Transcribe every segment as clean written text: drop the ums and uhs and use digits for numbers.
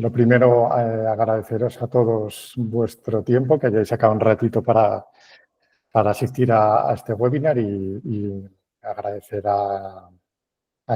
lo primero, agradeceros a todos vuestro tiempo, que hayáis sacado un ratito para asistir a este webinar y agradecer a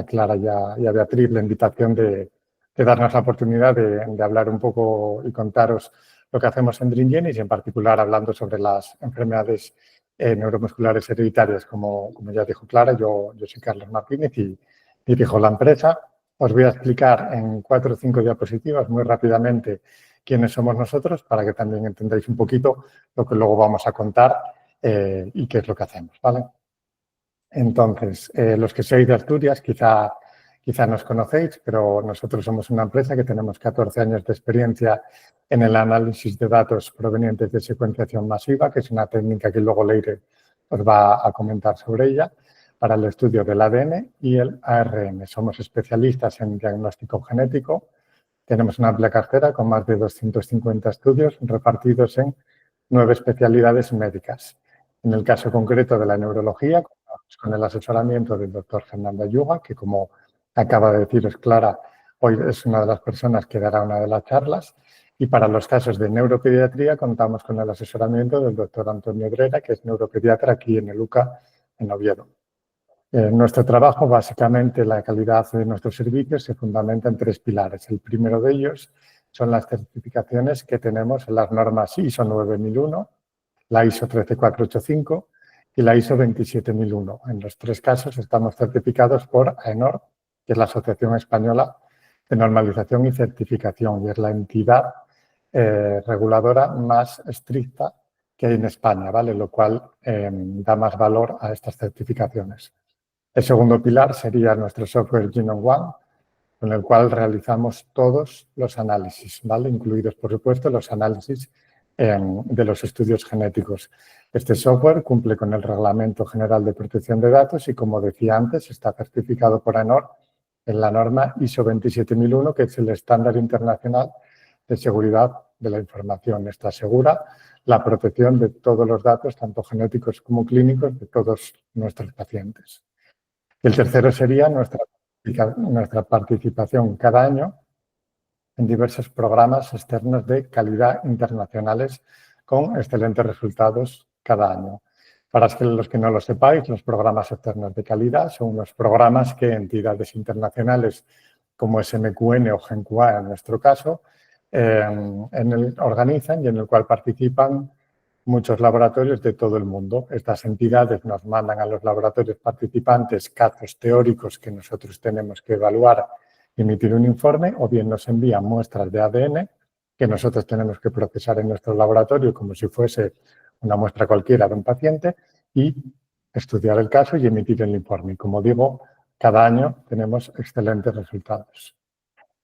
Clara y a Beatriz la invitación de darnos la oportunidad de hablar un poco y contaros lo que hacemos en DreamGenis y en particular hablando sobre las enfermedades neuromusculares hereditarias. Como ya dijo Clara, yo soy Carlos Martínez y dirijo la empresa. Os voy a explicar en 4 o 5 diapositivas muy rápidamente quiénes somos nosotros para que también entendáis un poquito lo que luego vamos a contar y qué es lo que hacemos, ¿vale? Entonces, los que sois de Asturias quizá nos conocéis, pero nosotros somos una empresa que tenemos 14 años de experiencia en el análisis de datos provenientes de secuenciación masiva, que es una técnica que luego Leire os va a comentar sobre ella, para el estudio del ADN y el ARN. Somos especialistas en diagnóstico genético. Tenemos una amplia cartera con más de 250 estudios repartidos en 9 especialidades médicas. En el caso concreto de la neurología, con el asesoramiento del doctor Fernando Ayuga, que como acaba de deciros Clara, hoy es una de las personas que dará una de las charlas. Y para los casos de neuropediatría contamos con el asesoramiento del doctor Antonio Obrera, que es neuropediatra aquí en el UCA, en Oviedo. Nuestro trabajo, básicamente, la calidad de nuestros servicios se fundamenta en 3 pilares. El primero de ellos son las certificaciones que tenemos en las normas ISO 9001, la ISO 13485 y la ISO 27001. En los 3 casos estamos certificados por AENOR, que es la Asociación Española de Normalización y Certificación y es la entidad reguladora más estricta que hay en España, ¿vale? Lo cual da más valor a estas certificaciones. El segundo pilar sería nuestro software Genome One, con el cual realizamos todos los análisis, ¿vale? Incluidos, por supuesto, los análisis de los estudios genéticos. Este software cumple con el Reglamento General de Protección de Datos y, como decía antes, está certificado por AENOR en la norma ISO 27001, que es el estándar internacional de seguridad de la información. Esta asegura la protección de todos los datos, tanto genéticos como clínicos, de todos nuestros pacientes. El tercero sería nuestra participación cada año en diversos programas externos de calidad internacionales con excelentes resultados cada año. Para los que no lo sepáis, los programas externos de calidad son unos programas que entidades internacionales como SMQN o GenQA en nuestro caso organizan y en el cual participan muchos laboratorios de todo el mundo. Estas entidades nos mandan a los laboratorios participantes casos teóricos que nosotros tenemos que evaluar y emitir un informe, o bien nos envían muestras de ADN que nosotros tenemos que procesar en nuestro laboratorio como si fuese una muestra cualquiera de un paciente y estudiar el caso y emitir el informe. Y como digo, cada año tenemos excelentes resultados.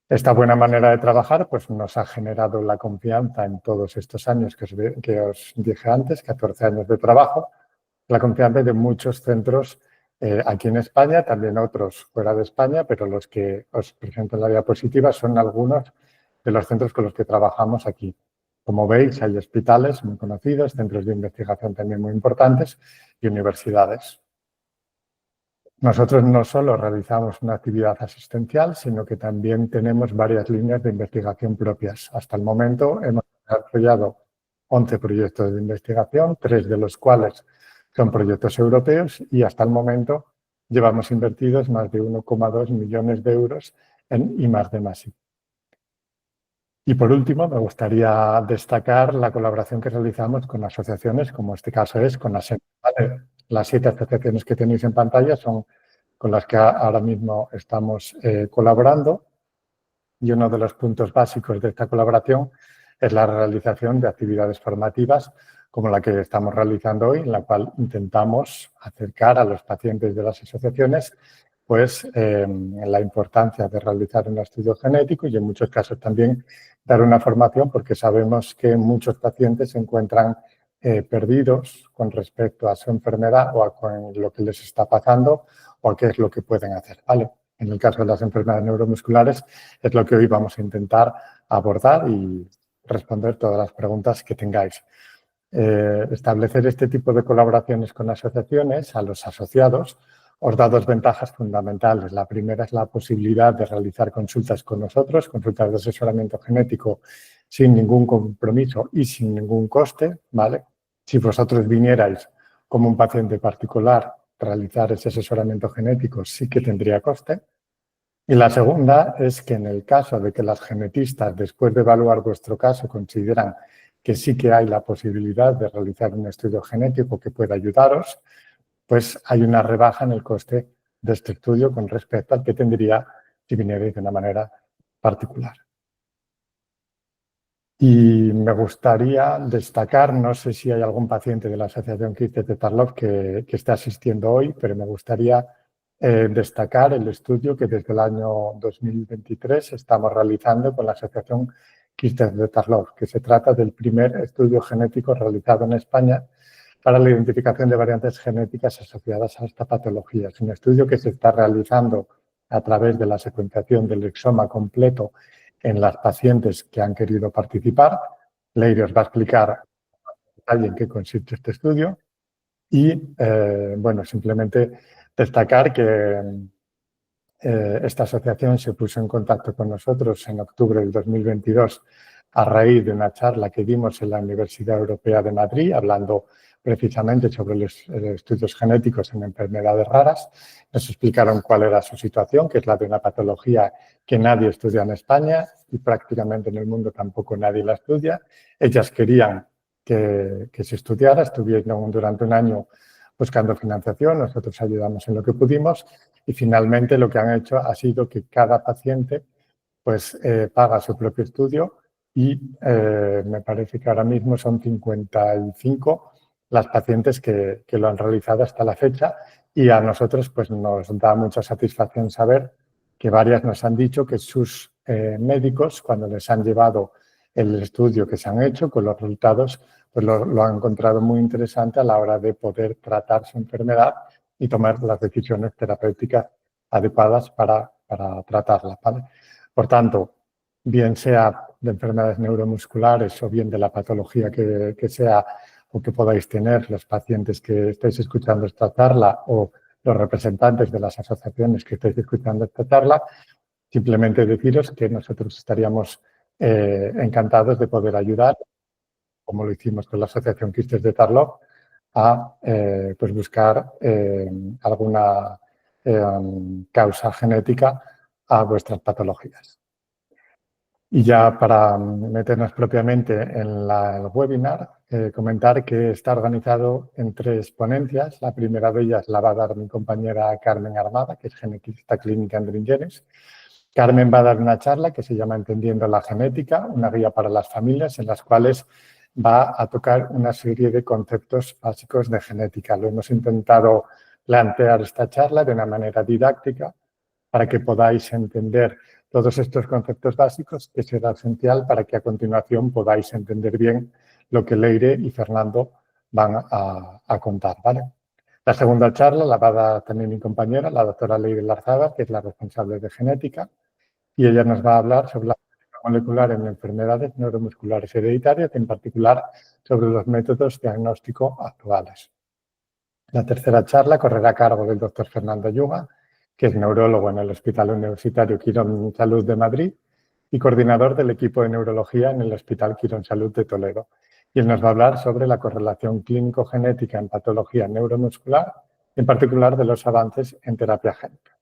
Esta buena manera de trabajar pues, nos ha generado la confianza en todos estos años que os dije antes, 14 años de trabajo, la confianza de muchos centros aquí en España, también otros fuera de España, pero los que os presento en la diapositiva son algunos de los centros con los que trabajamos aquí. Como veis, hay hospitales muy conocidos, centros de investigación también muy importantes y universidades. Nosotros no solo realizamos una actividad asistencial, sino que también tenemos varias líneas de investigación propias. Hasta el momento hemos desarrollado 11 proyectos de investigación, 3 de los cuales son proyectos europeos y hasta el momento llevamos invertidos más de 1,2 millones de euros en I+D+I. Y por último, me gustaría destacar la colaboración que realizamos con asociaciones, como este caso es con las 7 asociaciones que tenéis en pantalla son con las que ahora mismo estamos colaborando y uno de los puntos básicos de esta colaboración es la realización de actividades formativas como la que estamos realizando hoy, en la cual intentamos acercar a los pacientes de las asociaciones pues la importancia de realizar un estudio genético y en muchos casos también dar una formación porque sabemos que muchos pacientes se encuentran perdidos con respecto a su enfermedad o a con lo que les está pasando o a qué es lo que pueden hacer, ¿vale? En el caso de las enfermedades neuromusculares es lo que hoy vamos a intentar abordar y responder todas las preguntas que tengáis. Establecer este tipo de colaboraciones con asociaciones, a los asociados, os da dos ventajas fundamentales. La primera es la posibilidad de realizar consultas con nosotros, consultas de asesoramiento genético sin ningún compromiso y sin ningún coste, ¿vale? Si vosotros vinierais como un paciente particular a realizar ese asesoramiento genético, sí que tendría coste. Y la segunda es que en el caso de que las genetistas, después de evaluar vuestro caso, consideran que sí que hay la posibilidad de realizar un estudio genético que pueda ayudaros, pues hay una rebaja en el coste de este estudio con respecto al que tendría si vinierais de una manera particular. Y me gustaría destacar, no sé si hay algún paciente de la Asociación Quistes de Tarlov que esté asistiendo hoy, pero me gustaría destacar el estudio que desde el año 2023 estamos realizando con la Asociación Quistes de Tarlov, que se trata del primer estudio genético realizado en España para la identificación de variantes genéticas asociadas a esta patología. Es un estudio que se está realizando a través de la secuenciación del exoma completo en las pacientes que han querido participar. Leire os va a explicar en qué consiste este estudio y, bueno, simplemente destacar que esta asociación se puso en contacto con nosotros en octubre del 2022 a raíz de una charla que dimos en la Universidad Europea de Madrid, hablando precisamente sobre los estudios genéticos en enfermedades raras. Nos explicaron cuál era su situación, que es la de una patología que nadie estudia en España y prácticamente en el mundo tampoco nadie la estudia. Ellas querían que se estudiara, estuvieron durante un año buscando financiación, nosotros ayudamos en lo que pudimos y finalmente lo que han hecho ha sido que cada paciente pues paga su propio estudio y me parece que ahora mismo son 55 las pacientes que lo han realizado hasta la fecha y a nosotros pues nos da mucha satisfacción saber que varias nos han dicho que sus médicos cuando les han llevado el estudio que se han hecho con los resultados pues lo han encontrado muy interesante a la hora de poder tratar su enfermedad y tomar las decisiones terapéuticas adecuadas para tratarla, ¿vale? Por tanto, bien sea de enfermedades neuromusculares o bien de la patología que sea o que podáis tener los pacientes que estáis escuchando esta charla o los representantes de las asociaciones que estáis escuchando esta charla, simplemente deciros que nosotros estaríamos encantados de poder ayudar, como lo hicimos con la Asociación Quistes de Tarlov, a pues buscar alguna causa genética a vuestras patologías. Y ya para meternos propiamente en el webinar, comentar que está organizado en 3 ponencias. La primera de ellas la va a dar mi compañera Carmen Armada, que es genetista clínica en Dringenes. Carmen va a dar una charla que se llama Entendiendo la genética, una guía para las familias, en las cuales va a tocar una serie de conceptos básicos de genética. Lo hemos intentado plantear esta charla de una manera didáctica para que podáis entender todos estos conceptos básicos, que será esencial para que a continuación podáis entender bien lo que Leire y Fernando van a contar, ¿vale? La segunda charla la va a dar también mi compañera, la doctora Leire Larzábal, que es la responsable de genética, y ella nos va a hablar sobre la genética molecular en enfermedades neuromusculares hereditarias, en particular sobre los métodos diagnóstico actuales. La tercera charla correrá a cargo del doctor Fernando Yuga, que es neurólogo en el Hospital Universitario Quirón Salud de Madrid y coordinador del equipo de neurología en el Hospital Quirón Salud de Toledo. Y él nos va a hablar sobre la correlación clínico-genética en patología neuromuscular, en particular de los avances en terapia génica.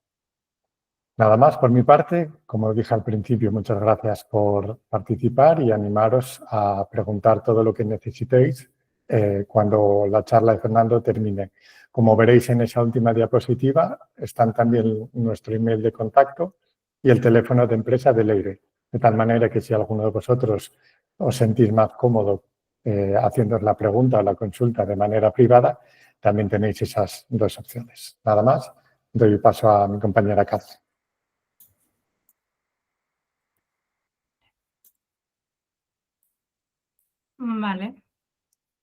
Nada más por mi parte. Como dije al principio, muchas gracias por participar y animaros a preguntar todo lo que necesitéis cuando la charla de Fernando termine. Como veréis en esa última diapositiva, están también nuestro email de contacto y el teléfono de empresa de Leire, de tal manera que si alguno de vosotros os sentís más cómodo haciendo la pregunta o la consulta de manera privada, también tenéis esas 2 opciones. Nada más, doy paso a mi compañera Katz. Vale.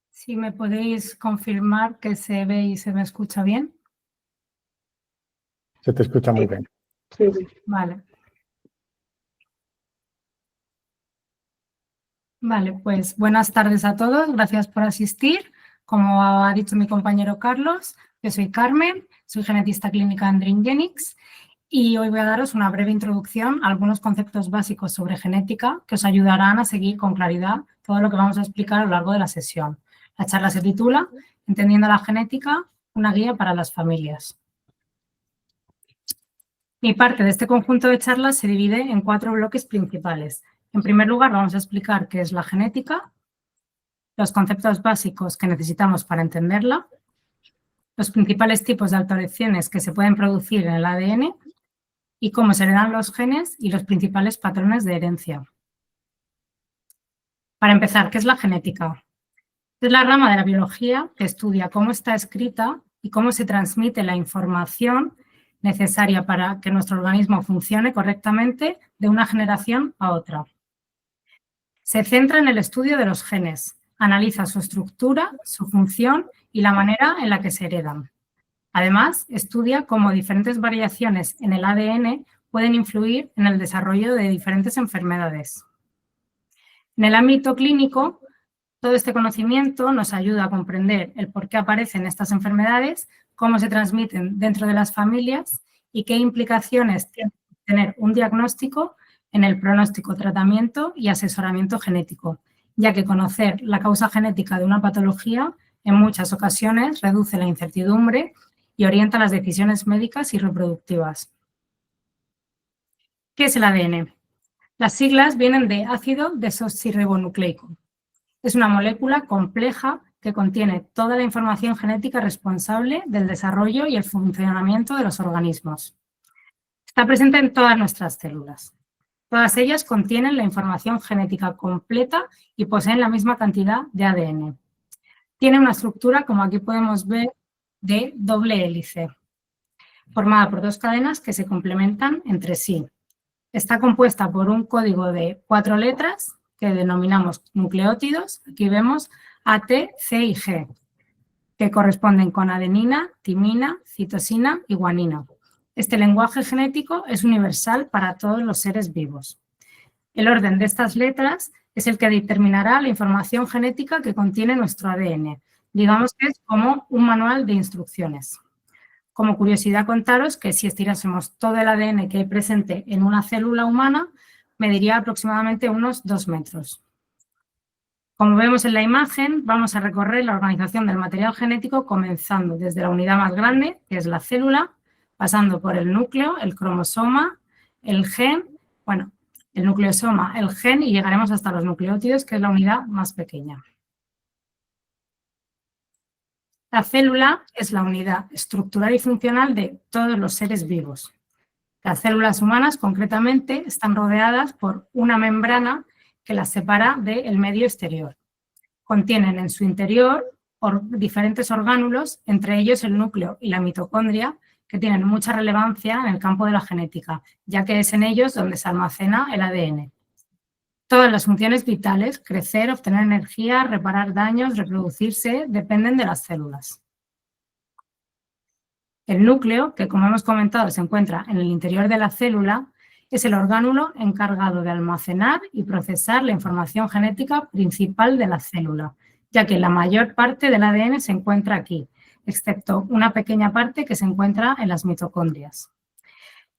Si me podéis confirmar que se ve y se me escucha bien. Se te escucha muy bien. Sí. Vale. Vale, pues buenas tardes a todos. Gracias por asistir. Como ha dicho mi compañero Carlos, Yo soy Carmen, soy genetista clínica en DreamGenix y hoy voy a daros una breve introducción a algunos conceptos básicos sobre genética que os ayudarán a seguir con claridad todo lo que vamos a explicar a lo largo de la sesión. La charla se titula Entendiendo la genética, una guía para las familias. Mi parte de este conjunto de charlas se divide en 4 bloques principales. En primer lugar, vamos a explicar qué es la genética, los conceptos básicos que necesitamos para entenderla, los principales tipos de alteraciones que se pueden producir en el ADN y cómo se heredan los genes y los principales patrones de herencia. Para empezar, ¿qué es la genética? Es la rama de la biología que estudia cómo está escrita y cómo se transmite la información necesaria para que nuestro organismo funcione correctamente de una generación a otra. Se centra en el estudio de los genes, analiza su estructura, su función y la manera en la que se heredan. Además, estudia cómo diferentes variaciones en el ADN pueden influir en el desarrollo de diferentes enfermedades. En el ámbito clínico, todo este conocimiento nos ayuda a comprender el por qué aparecen estas enfermedades, cómo se transmiten dentro de las familias y qué implicaciones tiene tener un diagnóstico en el pronóstico, tratamiento y asesoramiento genético, ya que conocer la causa genética de una patología en muchas ocasiones reduce la incertidumbre y orienta las decisiones médicas y reproductivas. ¿Qué es el ADN? Las siglas vienen de ácido desoxirribonucleico. Es una molécula compleja que contiene toda la información genética responsable del desarrollo y el funcionamiento de los organismos. Está presente en todas nuestras células. Todas ellas contienen la información genética completa y poseen la misma cantidad de ADN. Tiene una estructura, como aquí podemos ver, de doble hélice, formada por 2 cadenas que se complementan entre sí. Está compuesta por un código de 4 letras que denominamos nucleótidos. Aquí vemos A, T, C y G, que corresponden con adenina, timina, citosina y guanina. Este lenguaje genético es universal para todos los seres vivos. El orden de estas letras es el que determinará la información genética que contiene nuestro ADN. Digamos que es como un manual de instrucciones. Como curiosidad, contaros que si estirásemos todo el ADN que hay presente en una célula humana, mediría aproximadamente unos 2 metros. Como vemos en la imagen, vamos a recorrer la organización del material genético comenzando desde la unidad más grande, que es la célula, pasando por el núcleo, el cromosoma, el gen, el nucleosoma, el gen y llegaremos hasta los nucleótidos, que es la unidad más pequeña. La célula es la unidad estructural y funcional de todos los seres vivos. Las células humanas, concretamente, están rodeadas por una membrana que las separa del medio exterior. Contienen en su interior diferentes orgánulos, entre ellos el núcleo y la mitocondria, que tienen mucha relevancia en el campo de la genética, ya que es en ellos donde se almacena el ADN. Todas las funciones vitales, crecer, obtener energía, reparar daños, reproducirse, dependen de las células. El núcleo, que como hemos comentado se encuentra en el interior de la célula, es el orgánulo encargado de almacenar y procesar la información genética principal de la célula, ya que la mayor parte del ADN se encuentra aquí, excepto una pequeña parte que se encuentra en las mitocondrias.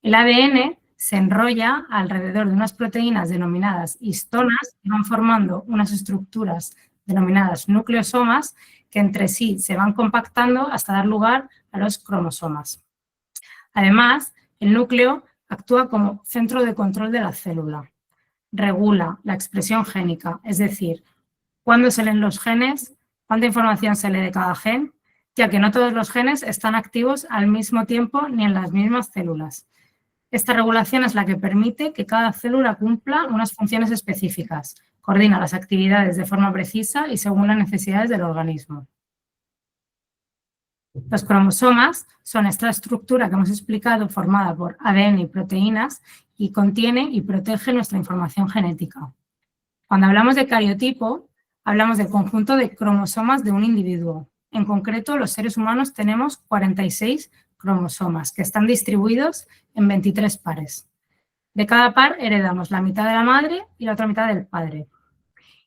El ADN se enrolla alrededor de unas proteínas denominadas histonas que van formando unas estructuras denominadas nucleosomas que entre sí se van compactando hasta dar lugar a los cromosomas. Además, el núcleo actúa como centro de control de la célula. Regula la expresión génica, es decir, cuándo se leen los genes, cuánta información se lee de cada gen, ya que no todos los genes están activos al mismo tiempo ni en las mismas células. Esta regulación es la que permite que cada célula cumpla unas funciones específicas, coordina las actividades de forma precisa y según las necesidades del organismo. Los cromosomas son esta estructura que hemos explicado formada por ADN y proteínas y contiene y protege nuestra información genética. Cuando hablamos de cariotipo, hablamos del conjunto de cromosomas de un individuo. En concreto, los seres humanos tenemos 46 cromosomas que están distribuidos en 23 pares. De cada par heredamos la mitad de la madre y la otra mitad del padre.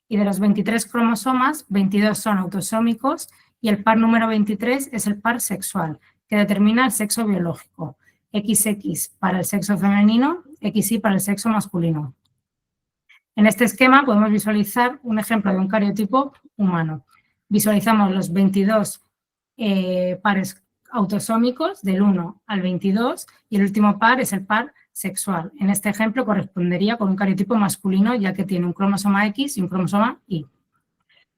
Y de los 23 cromosomas, 22 son autosómicos y el par número 23 es el par sexual, que determina el sexo biológico. XX para el sexo femenino, XY para el sexo masculino. En este esquema podemos visualizar un ejemplo de un cariotipo humano. Visualizamos los 22 pares autosómicos del 1 al 22 y el último par es el par sexual. En este ejemplo correspondería con un cariotipo masculino ya que tiene un cromosoma X y un cromosoma Y.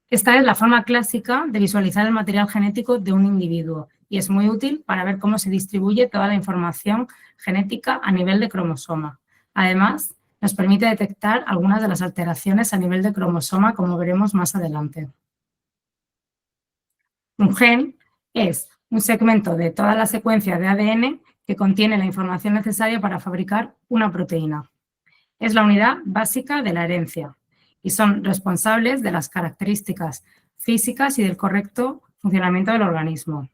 Esta es la forma clásica de visualizar el material genético de un individuo y es muy útil para ver cómo se distribuye toda la información genética a nivel de cromosoma. Además, nos permite detectar algunas de las alteraciones a nivel de cromosoma, como veremos más adelante. Un gen es un segmento de toda la secuencia de ADN que contiene la información necesaria para fabricar una proteína. Es la unidad básica de la herencia y son responsables de las características físicas y del correcto funcionamiento del organismo.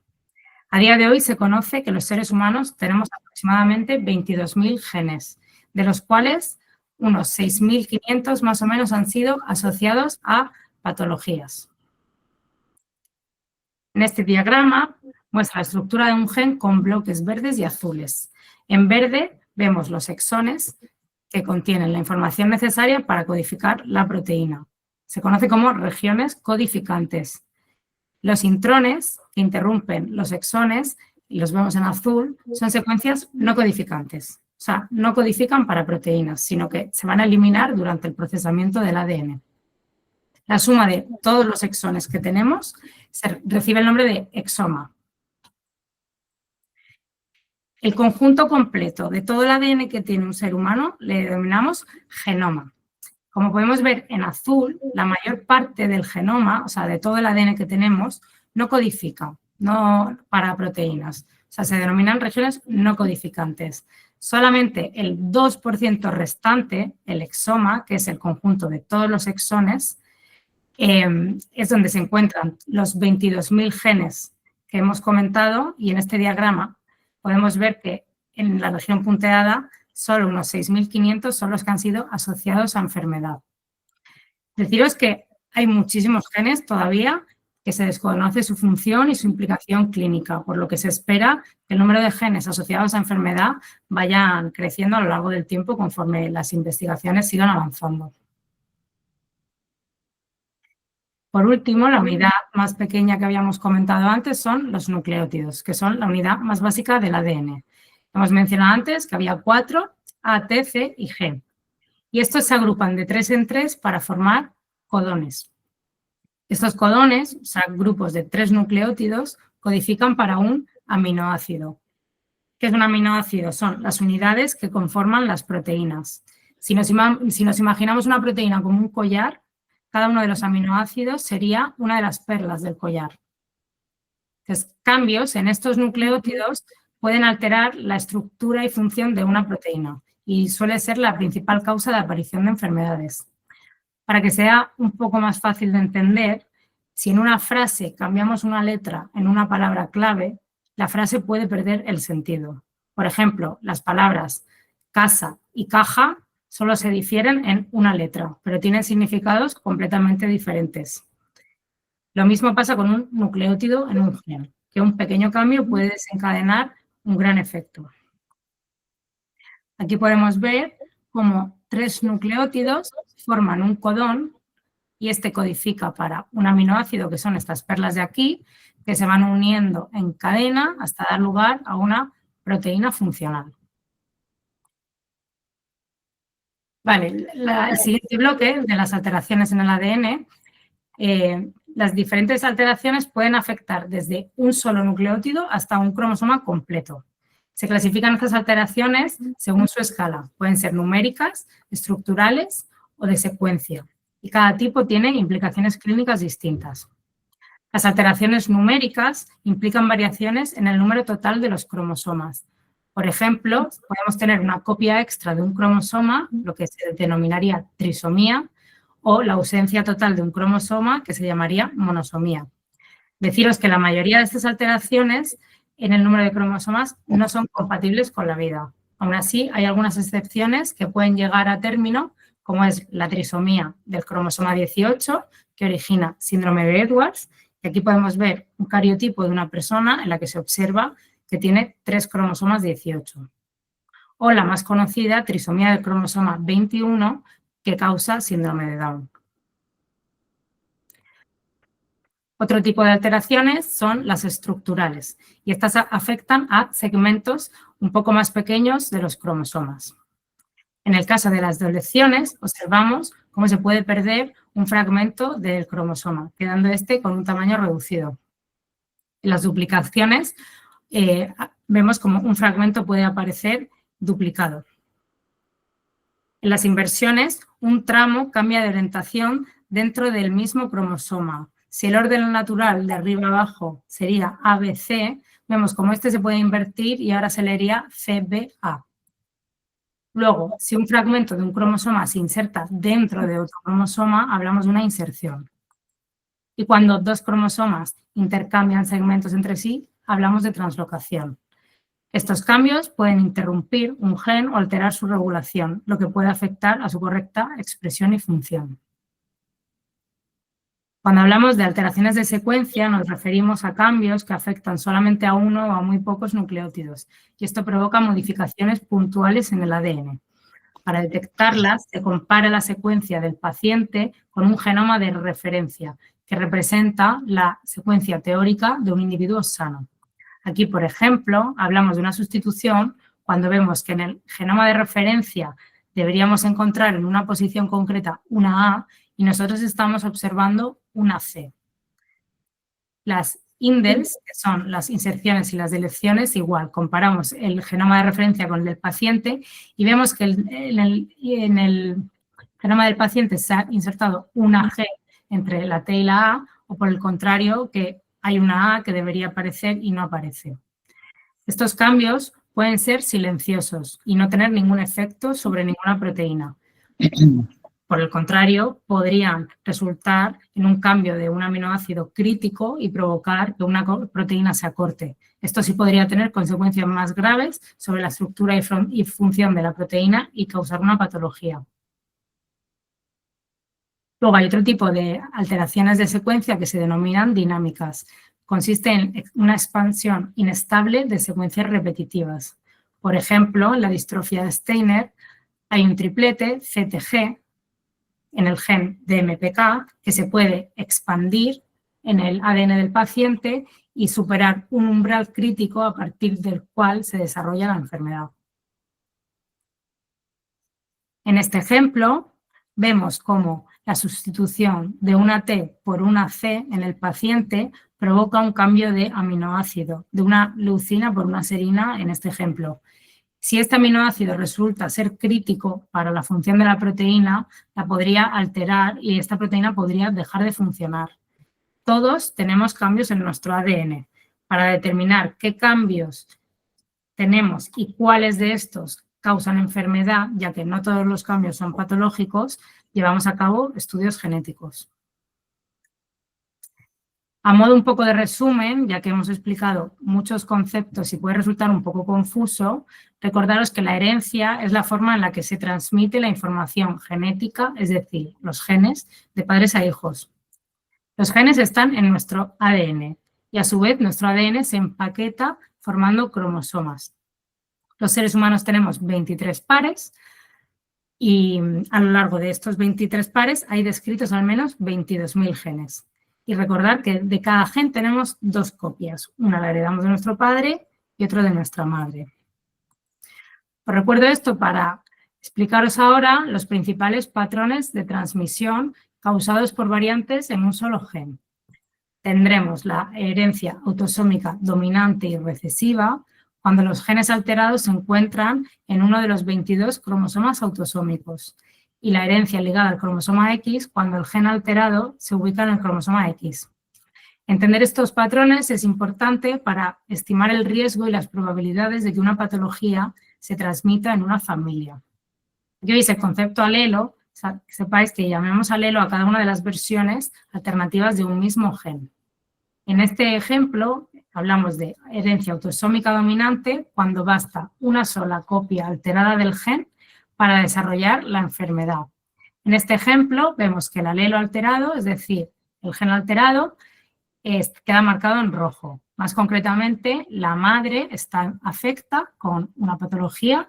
A día de hoy se conoce que los seres humanos tenemos aproximadamente 22.000 genes, de los cuales unos 6.500 más o menos han sido asociados a patologías. En este diagrama muestra la estructura de un gen con bloques verdes y azules. En verde vemos los exones que contienen la información necesaria para codificar la proteína. Se conoce como regiones codificantes. Los intrones, que interrumpen los exones, y los vemos en azul, son secuencias no codificantes. O sea, no codifican para proteínas, sino que se van a eliminar durante el procesamiento del ADN. La suma de todos los exones que tenemos recibe el nombre de exoma. El conjunto completo de todo el ADN que tiene un ser humano le denominamos genoma. Como podemos ver en azul, la mayor parte del genoma, o sea, de todo el ADN que tenemos, no codifica, no para proteínas. O sea, se denominan regiones no codificantes. Solamente el 2% restante, el exoma, que es el conjunto de todos los exones, es donde se encuentran los 22.000 genes que hemos comentado y en este diagrama podemos ver que en la región punteada solo unos 6.500 son los que han sido asociados a enfermedad. Deciros que hay muchísimos genes todavía que se desconoce su función y su implicación clínica, por lo que se espera que el número de genes asociados a enfermedad vayan creciendo a lo largo del tiempo conforme las investigaciones sigan avanzando. Por último, la unidad más pequeña que habíamos comentado antes son los nucleótidos, que son la unidad más básica del ADN. Hemos mencionado antes que había 4, A, T, C y G. Y estos se agrupan de 3 en 3 para formar codones. Estos codones, o sea, grupos de 3 nucleótidos, codifican para un aminoácido. ¿Qué es un aminoácido? Son las unidades que conforman las proteínas. Si nos imaginamos una proteína como un collar, cada uno de los aminoácidos sería una de las perlas del collar. Entonces, cambios en estos nucleótidos pueden alterar la estructura y función de una proteína y suele ser la principal causa de aparición de enfermedades. Para que sea un poco más fácil de entender, si en una frase cambiamos una letra en una palabra clave, la frase puede perder el sentido. Por ejemplo, las palabras casa y caja solo se difieren en una letra, pero tienen significados completamente diferentes. Lo mismo pasa con un nucleótido en un gen, que un pequeño cambio puede desencadenar un gran efecto. Aquí podemos ver cómo 3 nucleótidos forman un codón y este codifica para un aminoácido, que son estas perlas de aquí, que se van uniendo en cadena hasta dar lugar a una proteína funcional. Vale, el siguiente bloque de las alteraciones en el ADN, las diferentes alteraciones pueden afectar desde un solo nucleótido hasta un cromosoma completo. Se clasifican estas alteraciones según su escala. Pueden ser numéricas, estructurales o de secuencia. Y cada tipo tiene implicaciones clínicas distintas. Las alteraciones numéricas implican variaciones en el número total de los cromosomas. Por ejemplo, podemos tener una copia extra de un cromosoma, lo que se denominaría trisomía, o la ausencia total de un cromosoma, que se llamaría monosomía. Deciros que la mayoría de estas alteraciones en el número de cromosomas no son compatibles con la vida. Aún así, hay algunas excepciones que pueden llegar a término, como es la trisomía del cromosoma 18, que origina síndrome de Edwards, Y aquí podemos ver un cariotipo de una persona en la que se observa que tiene 3 cromosomas 18. O la más conocida, trisomía del cromosoma 21, que causa síndrome de Down. Otro tipo de alteraciones son las estructurales y estas afectan a segmentos un poco más pequeños de los cromosomas. En el caso de las deleciones, observamos cómo se puede perder un fragmento del cromosoma, quedando este con un tamaño reducido. En las duplicaciones, vemos cómo un fragmento puede aparecer duplicado. En las inversiones, un tramo cambia de orientación dentro del mismo cromosoma. Si el orden natural de arriba a abajo sería ABC, vemos cómo este se puede invertir y ahora se leería CBA. Luego, si un fragmento de un cromosoma se inserta dentro de otro cromosoma, hablamos de una inserción. Y cuando 2 cromosomas intercambian segmentos entre sí, hablamos de translocación. Estos cambios pueden interrumpir un gen o alterar su regulación, lo que puede afectar a su correcta expresión y función. Cuando hablamos de alteraciones de secuencia, nos referimos a cambios que afectan solamente a uno o a muy pocos nucleótidos, y esto provoca modificaciones puntuales en el ADN. Para detectarlas, se compara la secuencia del paciente con un genoma de referencia, que representa la secuencia teórica de un individuo sano. Aquí, por ejemplo, hablamos de una sustitución cuando vemos que en el genoma de referencia deberíamos encontrar en una posición concreta una A y nosotros estamos observando una C. Las indels, que son las inserciones y las deleciones, igual, comparamos el genoma de referencia con el del paciente y vemos que en el genoma del paciente se ha insertado una G entre la T y la A, o por el contrario, que hay una A que debería aparecer y no aparece. Estos cambios pueden ser silenciosos y no tener ningún efecto sobre ninguna proteína. Por el contrario, podrían resultar en un cambio de un aminoácido crítico y provocar que una proteína se acorte. Esto sí podría tener consecuencias más graves sobre la estructura y función de la proteína y causar una patología. Luego hay otro tipo de alteraciones de secuencia que se denominan dinámicas. Consiste en una expansión inestable de secuencias repetitivas. Por ejemplo, en la distrofia de Steiner hay un triplete CTG en el gen DMPK que se puede expandir en el ADN del paciente y superar un umbral crítico a partir del cual se desarrolla la enfermedad. En este ejemplo, vemos cómo la sustitución de una T por una C en el paciente provoca un cambio de aminoácido, de una leucina por una serina en este ejemplo. Si este aminoácido resulta ser crítico para la función de la proteína, la podría alterar y esta proteína podría dejar de funcionar. Todos tenemos cambios en nuestro ADN. Para determinar qué cambios tenemos y cuáles de estos causan enfermedad, ya que no todos los cambios son patológicos, llevamos a cabo estudios genéticos. A modo un poco de resumen, ya que hemos explicado muchos conceptos y puede resultar un poco confuso, recordaros que la herencia es la forma en la que se transmite la información genética, es decir, los genes, de padres a hijos. Los genes están en nuestro ADN y a su vez nuestro ADN se empaqueta formando cromosomas. Los seres humanos tenemos 23 pares y a lo largo de estos 23 pares hay descritos al menos 22.000 genes. Y recordar que de cada gen tenemos 2 copias. Una la heredamos de nuestro padre y otra de nuestra madre. Os recuerdo esto para explicaros ahora los principales patrones de transmisión causados por variantes en un solo gen. Tendremos la herencia autosómica dominante y recesiva cuando los genes alterados se encuentran en uno de los 22 cromosomas autosómicos, y la herencia ligada al cromosoma X cuando el gen alterado se ubica en el cromosoma X. Entender estos patrones es importante para estimar el riesgo y las probabilidades de que una patología se transmita en una familia. Aquí veis el concepto alelo, sepáis que llamemos alelo a cada una de las versiones alternativas de un mismo gen. En este ejemplo hablamos de herencia autosómica dominante cuando basta una sola copia alterada del gen para desarrollar la enfermedad. En este ejemplo vemos que el alelo alterado, es decir, el gen alterado, queda marcado en rojo. Más concretamente, la madre está afecta con una patología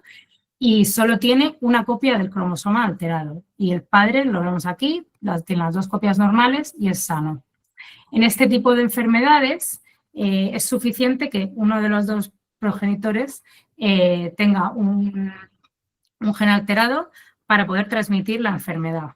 y solo tiene una copia del cromosoma alterado. Y el padre, lo vemos aquí, tiene las 2 copias normales y es sano. En este tipo de enfermedades es suficiente que uno de los 2 progenitores tenga un gen alterado para poder transmitir la enfermedad.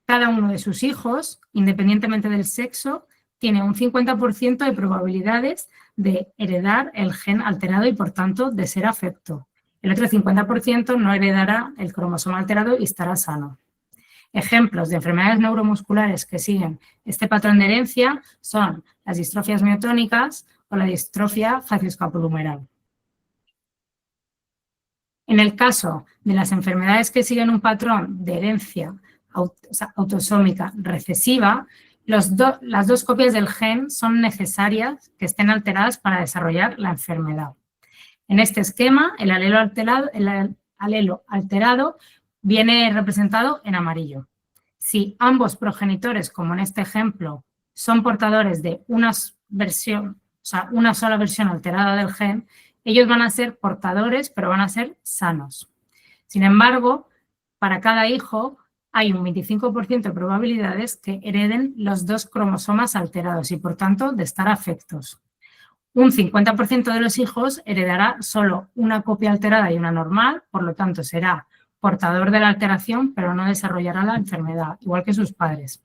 Cada uno de sus hijos, independientemente del sexo, tiene un 50% de probabilidades de heredar el gen alterado y, por tanto, de ser afecto. El otro 50% no heredará el cromosoma alterado y estará sano. Ejemplos de enfermedades neuromusculares que siguen este patrón de herencia son las distrofias miotónicas o la distrofia facioscapulohumeral. En el caso de las enfermedades que siguen un patrón de herencia autosómica recesiva, las 2 copias del gen son necesarias que estén alteradas para desarrollar la enfermedad. En este esquema, el alelo alterado viene representado en amarillo. Si ambos progenitores, como en este ejemplo, son portadores de una sola versión alterada del gen, ellos van a ser portadores, pero van a ser sanos. Sin embargo, para cada hijo hay un 25% de probabilidades que hereden los 2 cromosomas alterados y, por tanto, de estar afectos. Un 50% de los hijos heredará solo una copia alterada y una normal, por lo tanto, será portador de la alteración, pero no desarrollará la enfermedad, igual que sus padres.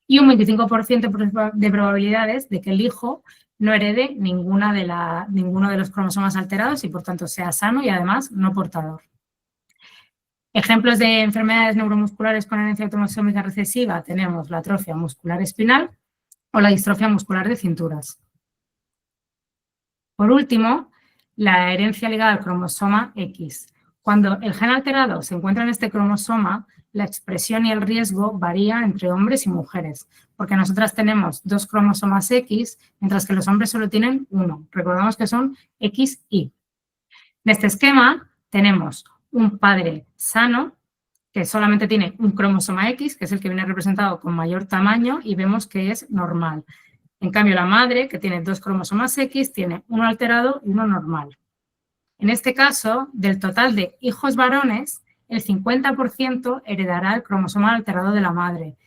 Y un 25% de probabilidades de que el hijo no herede ninguno de los cromosomas alterados y, por tanto, sea sano y, además, no portador. Ejemplos de enfermedades neuromusculares con herencia autosómica recesiva tenemos la atrofia muscular espinal o la distrofia muscular de cinturas. Por último, la herencia ligada al cromosoma X. Cuando el gen alterado se encuentra en este cromosoma, la expresión y el riesgo varía entre hombres y mujeres, porque nosotras tenemos 2 cromosomas X, mientras que los hombres solo tienen 1. Recordamos que son XY. En este esquema tenemos un padre sano que solamente tiene un cromosoma X, que es el que viene representado con mayor tamaño, y vemos que es normal. En cambio, la madre, que tiene 2 cromosomas X, tiene uno alterado y uno normal. En este caso, del total de hijos varones, el 50% heredará el cromosoma alterado de la madre.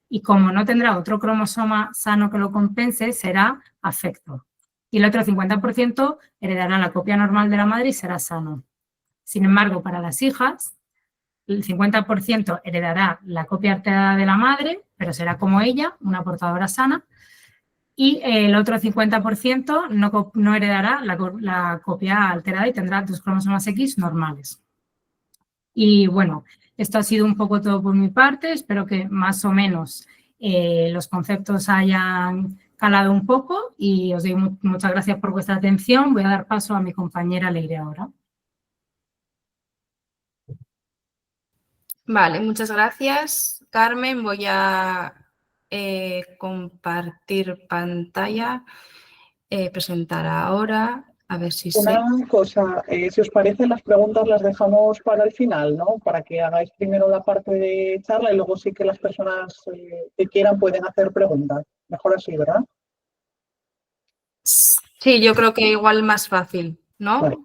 Y como no tendrá otro cromosoma sano que lo compense, será afecto. Y el otro 50% heredará la copia normal de la madre y será sano. Sin embargo, para las hijas, el 50% heredará la copia alterada de la madre, pero será como ella, una portadora sana. Y el otro 50% no heredará la copia alterada y tendrá 2 cromosomas X normales. Y bueno, esto ha sido un poco todo por mi parte. Espero que más o menos los conceptos hayan calado un poco y os doy muchas gracias por vuestra atención. Voy a dar paso a mi compañera Leire ahora. Vale, muchas gracias, Carmen. Voy a compartir pantalla, presentar ahora, a ver si Una cosa, si os parece, las preguntas las dejamos para el final, ¿no? Para que hagáis primero la parte de charla y luego sí que las personas que quieran pueden hacer preguntas. Mejor así, ¿verdad? Sí, yo creo que igual más fácil, ¿no? Vale.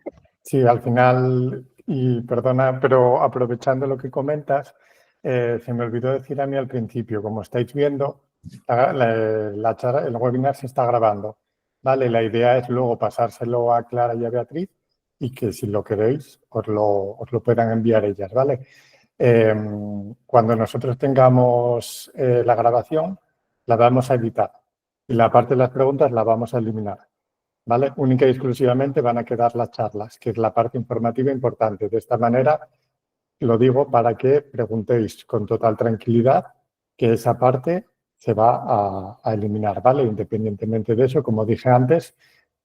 Sí, al final, y perdona, pero aprovechando lo que comentas, se me olvidó decir a mí al principio, como estáis viendo, el webinar se está grabando, ¿vale? La idea es luego pasárselo a Clara y a Beatriz y que si lo queréis os lo puedan enviar ellas, ¿vale? Cuando nosotros tengamos la grabación, la vamos a editar y la parte de las preguntas la vamos a eliminar. ¿Vale? Única y exclusivamente van a quedar las charlas, que es la parte informativa importante. De esta manera, lo digo para que preguntéis con total tranquilidad que esa parte se va a eliminar, ¿vale? Independientemente de eso, como dije antes,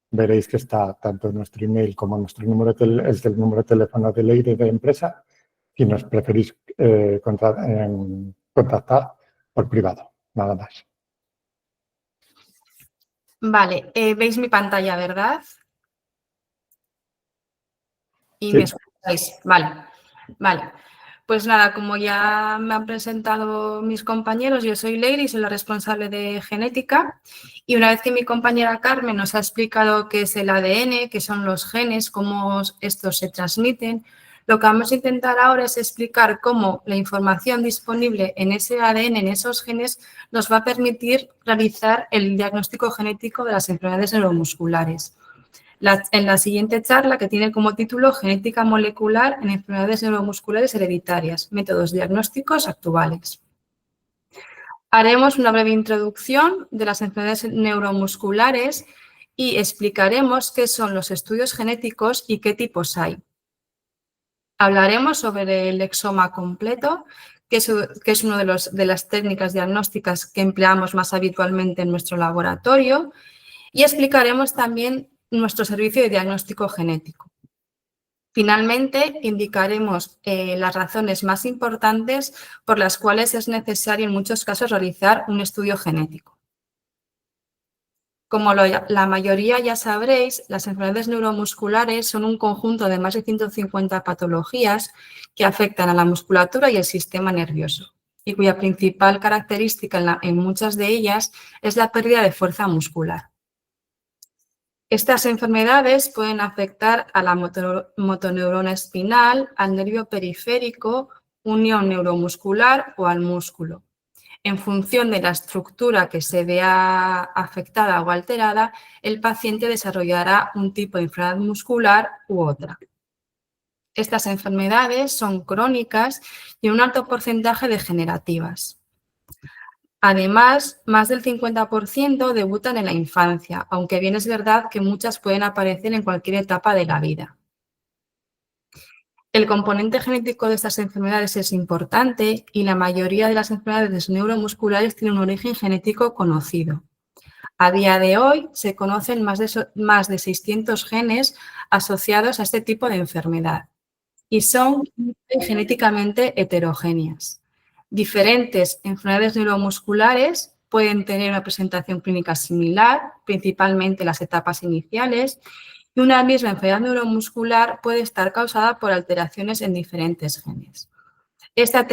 veréis que está tanto nuestro email como nuestro número el número de teléfono de Leire de empresa si nos preferís contactar por privado, nada más. Vale, veis mi pantalla, ¿verdad? Y Sí. me escucháis. Vale, vale. Pues nada, como ya me han presentado mis compañeros, yo soy Leire, soy la responsable de genética, y una vez que mi compañera Carmen nos ha explicado qué es el ADN, qué son los genes, cómo estos se transmiten, lo que vamos a intentar ahora es explicar cómo la información disponible en ese ADN, en esos genes, nos va a permitir realizar el diagnóstico genético de las enfermedades neuromusculares. En la siguiente charla, que tiene como título Genética molecular en enfermedades neuromusculares hereditarias, métodos diagnósticos actuales. Haremos una breve introducción de las enfermedades neuromusculares y explicaremos qué son los estudios genéticos y qué tipos hay. Hablaremos sobre el exoma completo, que es una de las técnicas diagnósticas que empleamos más habitualmente en nuestro laboratorio, y explicaremos también nuestro servicio de diagnóstico genético. Finalmente, indicaremos las razones más importantes por las cuales es necesario en muchos casos realizar un estudio genético. Como la mayoría ya sabréis, las enfermedades neuromusculares son un conjunto de más de 150 patologías que afectan a la musculatura y el sistema nervioso, y cuya principal característica en muchas de ellas es la pérdida de fuerza muscular. Estas enfermedades pueden afectar a la motoneurona espinal, al nervio periférico, unión neuromuscular o al músculo. En función de la estructura que se vea afectada o alterada, el paciente desarrollará un tipo de enfermedad muscular u otra. Estas enfermedades son crónicas y un alto porcentaje degenerativas. Además, más del 50% debutan en la infancia, aunque bien es verdad que muchas pueden aparecer en cualquier etapa de la vida. El componente genético de estas enfermedades es importante y la mayoría de las enfermedades neuromusculares tienen un origen genético conocido. A día de hoy se conocen más de 600 genes asociados a este tipo de enfermedad y son genéticamente heterogéneas. Diferentes enfermedades neuromusculares pueden tener una presentación clínica similar, principalmente las etapas iniciales, y una misma enfermedad neuromuscular puede estar causada por alteraciones en diferentes genes. Esta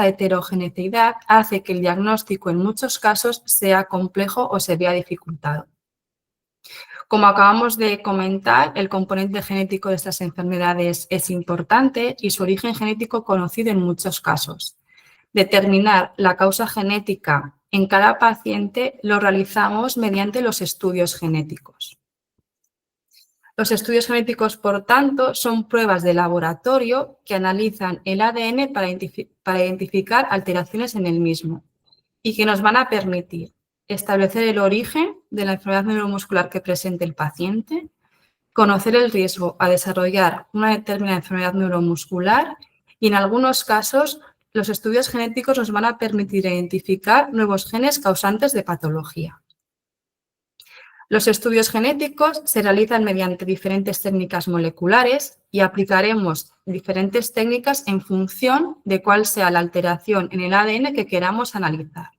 heterogeneidad hace que el diagnóstico en muchos casos sea complejo o se vea dificultado. Como acabamos de comentar, el componente genético de estas enfermedades es importante y su origen genético conocido en muchos casos. Determinar la causa genética en cada paciente lo realizamos mediante los estudios genéticos. Los estudios genéticos, por tanto, son pruebas de laboratorio que analizan el ADN para identificar alteraciones en el mismo y que nos van a permitir establecer el origen de la enfermedad neuromuscular que presente el paciente, conocer el riesgo a desarrollar una determinada enfermedad neuromuscular y, en algunos casos, los estudios genéticos nos van a permitir identificar nuevos genes causantes de patología. Los estudios genéticos se realizan mediante diferentes técnicas moleculares y aplicaremos diferentes técnicas en función de cuál sea la alteración en el ADN que queramos analizar.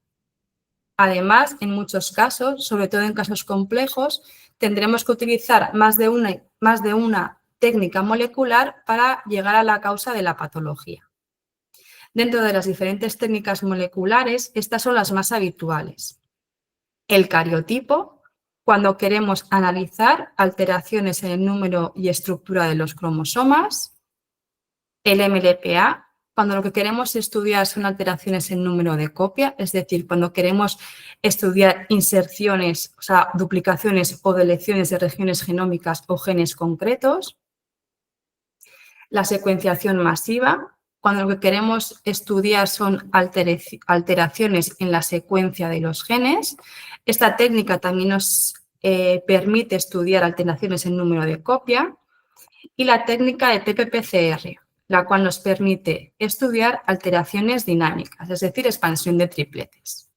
Además, en muchos casos, sobre todo en casos complejos, tendremos que utilizar más de una técnica molecular para llegar a la causa de la patología. Dentro de las diferentes técnicas moleculares, estas son las más habituales. El cariotipo, cuando queremos analizar alteraciones en el número y estructura de los cromosomas. El MLPA, cuando lo que queremos estudiar son alteraciones en número de copia, es decir, cuando queremos estudiar inserciones, o sea, duplicaciones o deleciones de regiones genómicas o genes concretos. La secuenciación masiva, cuando lo que queremos estudiar son alteraciones en la secuencia de los genes. Esta técnica también nos permite estudiar alteraciones en número de copia. Y la técnica de TPPCR, la cual nos permite estudiar alteraciones dinámicas, es decir, expansión de tripletes.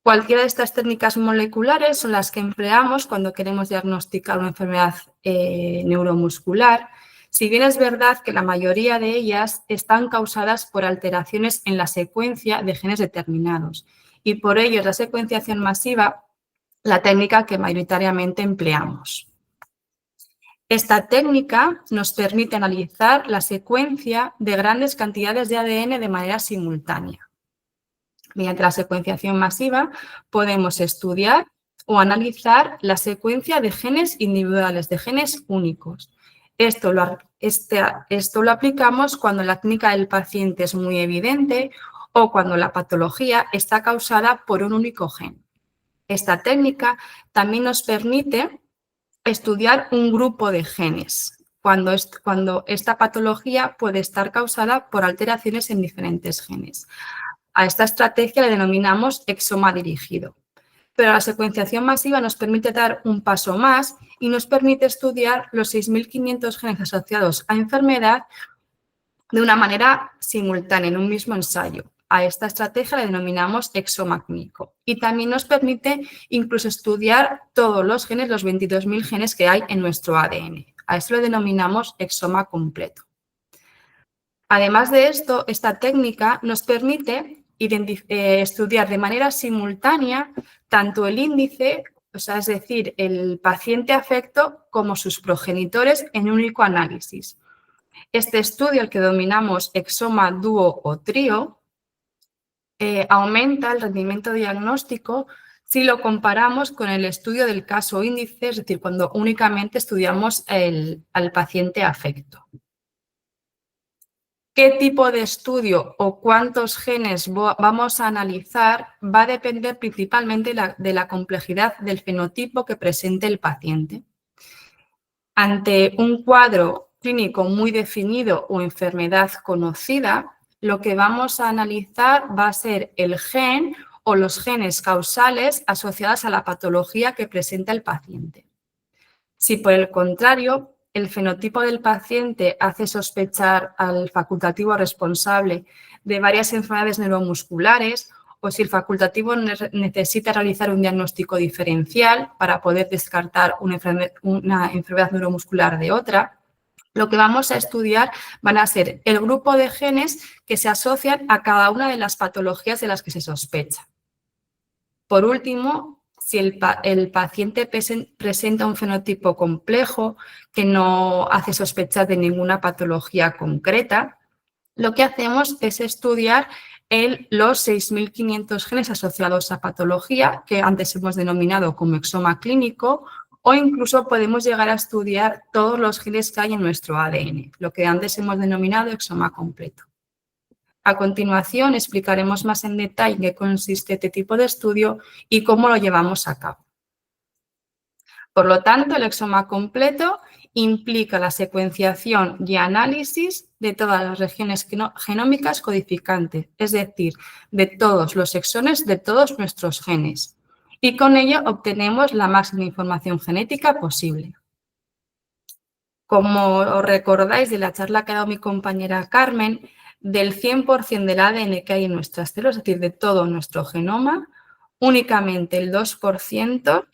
Cualquiera de estas técnicas moleculares son las que empleamos cuando queremos diagnosticar una enfermedad neuromuscular, si bien es verdad que la mayoría de ellas están causadas por alteraciones en la secuencia de genes determinados y por ello es la secuenciación masiva la técnica que mayoritariamente empleamos. Esta técnica nos permite analizar la secuencia de grandes cantidades de ADN de manera simultánea. Mediante la secuenciación masiva podemos estudiar o analizar la secuencia de genes individuales, de genes únicos. Esto lo aplicamos cuando la clínica del paciente es muy evidente o cuando la patología está causada por un único gen. Esta técnica también nos permite estudiar un grupo de genes, cuando esta patología puede estar causada por alteraciones en diferentes genes. A esta estrategia le denominamos exoma dirigido. Pero la secuenciación masiva nos permite dar un paso más y nos permite estudiar los 6.500 genes asociados a enfermedad de una manera simultánea, en un mismo ensayo. A esta estrategia la denominamos exoma clínico. Y también nos permite incluso estudiar todos los genes, los 22.000 genes que hay en nuestro ADN. A esto lo denominamos exoma completo. Además de esto, esta técnica nos permite estudiar de manera simultánea tanto el índice, es decir, el paciente afecto, como sus progenitores en un único análisis. Este estudio, el que denominamos exoma dúo o trío, aumenta el rendimiento diagnóstico si lo comparamos con el estudio del caso índice, es decir, cuando únicamente estudiamos al paciente afecto. ¿Qué tipo de estudio o cuántos genes vamos a analizar? Va a depender principalmente de la complejidad del fenotipo que presente el paciente. Ante un cuadro clínico muy definido o enfermedad conocida, lo que vamos a analizar va a ser el gen o los genes causales asociados a la patología que presenta el paciente. Si por el contrario el fenotipo del paciente hace sospechar al facultativo responsable de varias enfermedades neuromusculares o si el facultativo necesita realizar un diagnóstico diferencial para poder descartar una enfermedad neuromuscular de otra, lo que vamos a estudiar van a ser el grupo de genes que se asocian a cada una de las patologías de las que se sospecha. Por último, si el paciente presenta un fenotipo complejo que no hace sospechar de ninguna patología concreta, lo que hacemos es estudiar los 6.500 genes asociados a patología, que antes hemos denominado como exoma clínico, o incluso podemos llegar a estudiar todos los genes que hay en nuestro ADN, lo que antes hemos denominado exoma completo. A continuación explicaremos más en detalle en qué consiste este tipo de estudio y cómo lo llevamos a cabo. Por lo tanto, el exoma completo implica la secuenciación y análisis de todas las regiones genómicas codificantes, es decir, de todos los exones de todos nuestros genes. Y con ello obtenemos la máxima información genética posible. Como os recordáis de la charla que ha dado mi compañera Carmen, del 100% del ADN que hay en nuestras células, es decir, de todo nuestro genoma, únicamente el 2%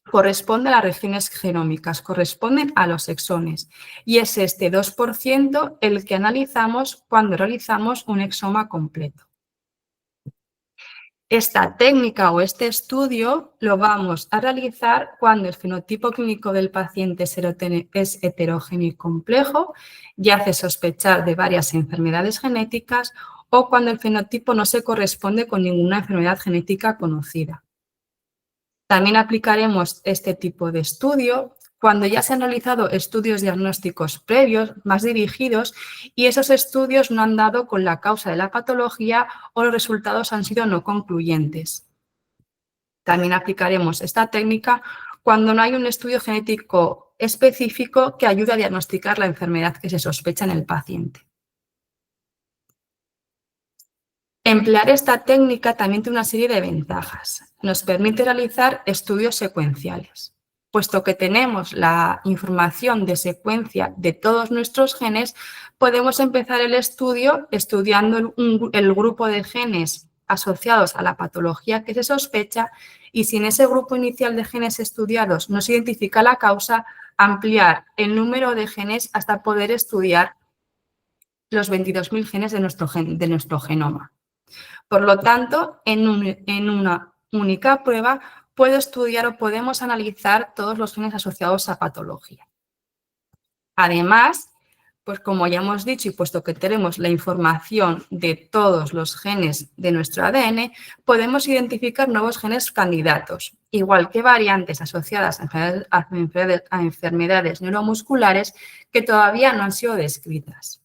corresponde a las regiones genómicas, corresponden a los exones. Y es este 2% el que analizamos cuando realizamos un exoma completo. Esta técnica o este estudio lo vamos a realizar cuando el fenotipo clínico del paciente es heterogéneo y complejo y hace sospechar de varias enfermedades genéticas o cuando el fenotipo no se corresponde con ninguna enfermedad genética conocida. También aplicaremos este tipo de estudio cuando ya se han realizado estudios diagnósticos previos, más dirigidos, y esos estudios no han dado con la causa de la patología o los resultados han sido no concluyentes. También aplicaremos esta técnica cuando no hay un estudio genético específico que ayude a diagnosticar la enfermedad que se sospecha en el paciente. Emplear esta técnica también tiene una serie de ventajas. Nos permite realizar estudios secuenciales. Puesto que tenemos la información de secuencia de todos nuestros genes, podemos empezar el estudio estudiando el grupo de genes asociados a la patología que se sospecha y si en ese grupo inicial de genes estudiados no se identifica la causa, ampliar el número de genes hasta poder estudiar los 22.000 genes de nuestro genoma. Por lo tanto, en una única prueba puedo estudiar o podemos analizar todos los genes asociados a patología. Además, pues como ya hemos dicho y puesto que tenemos la información de todos los genes de nuestro ADN, podemos identificar nuevos genes candidatos, igual que variantes asociadas a enfermedades neuromusculares que todavía no han sido descritas.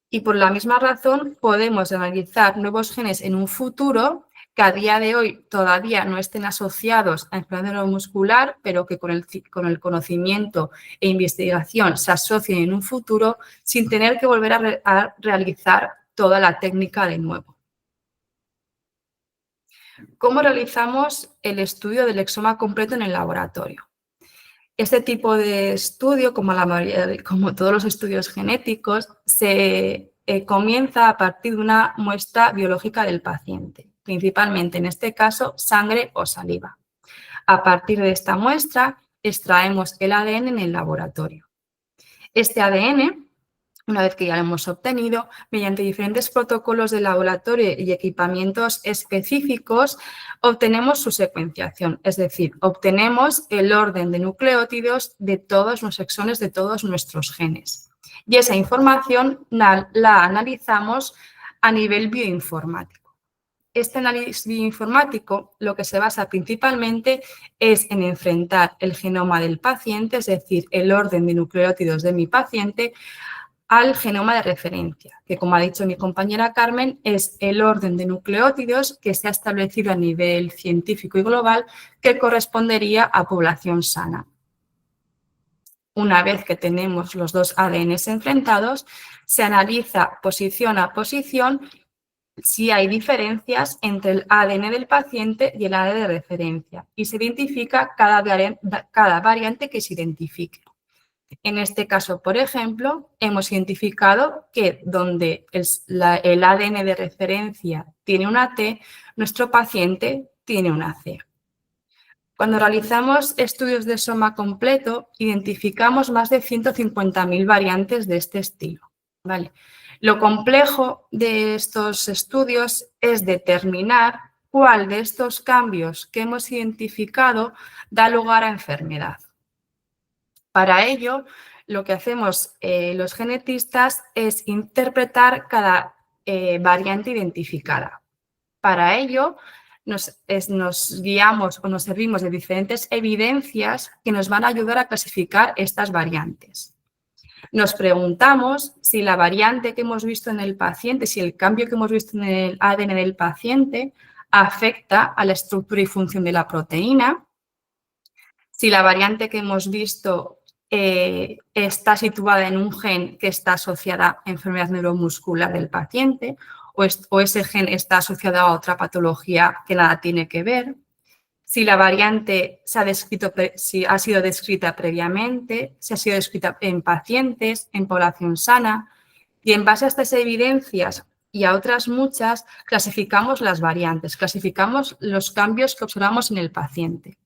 Y por la misma razón podemos analizar nuevos genes en un futuro que a día de hoy todavía no estén asociados a enfermedad neuromuscular, pero que con el conocimiento e investigación se asocien en un futuro sin tener que volver a realizar toda la técnica de nuevo. ¿Cómo realizamos el estudio del exoma completo en el laboratorio? Este tipo de estudio, como todos los estudios genéticos, se comienza a partir de una muestra biológica del paciente, principalmente en este caso sangre o saliva. A partir de esta muestra extraemos el ADN en el laboratorio. Este ADN, una vez que ya lo hemos obtenido, mediante diferentes protocolos de laboratorio y equipamientos específicos, obtenemos su secuenciación, es decir, obtenemos el orden de nucleótidos de todos los exones de todos nuestros genes. Y esa información la analizamos a nivel bioinformático. Este análisis bioinformático lo que se basa principalmente es en enfrentar el genoma del paciente, es decir, el orden de nucleótidos de mi paciente, al genoma de referencia, que como ha dicho mi compañera Carmen, es el orden de nucleótidos que se ha establecido a nivel científico y global que correspondería a población sana. Una vez que tenemos los dos ADNs enfrentados, se analiza posición a posición si hay diferencias entre el ADN del paciente y el ADN de referencia y se identifica cada variante que se identifique. En este caso, por ejemplo, hemos identificado que donde el ADN de referencia tiene una T, nuestro paciente tiene una C. Cuando realizamos estudios de soma completo, identificamos más de 150.000 variantes de este estilo. ¿Vale? Lo complejo de estos estudios es determinar cuál de estos cambios que hemos identificado da lugar a enfermedad. Para ello, lo que hacemos los genetistas es interpretar cada variante identificada. Para ello, nos guiamos o nos servimos de diferentes evidencias que nos van a ayudar a clasificar estas variantes. Nos preguntamos si la variante que hemos visto en el paciente, si el cambio que hemos visto en el ADN del paciente afecta a la estructura y función de la proteína, si la variante que hemos visto está situada en un gen que está asociada a enfermedad neuromuscular del paciente o ese gen está asociado a otra patología que nada tiene que ver, si la variante si ha sido descrita previamente, si ha sido descrita en pacientes, en población sana, y en base a estas evidencias y a otras muchas, clasificamos las variantes, clasificamos los cambios que observamos en el paciente.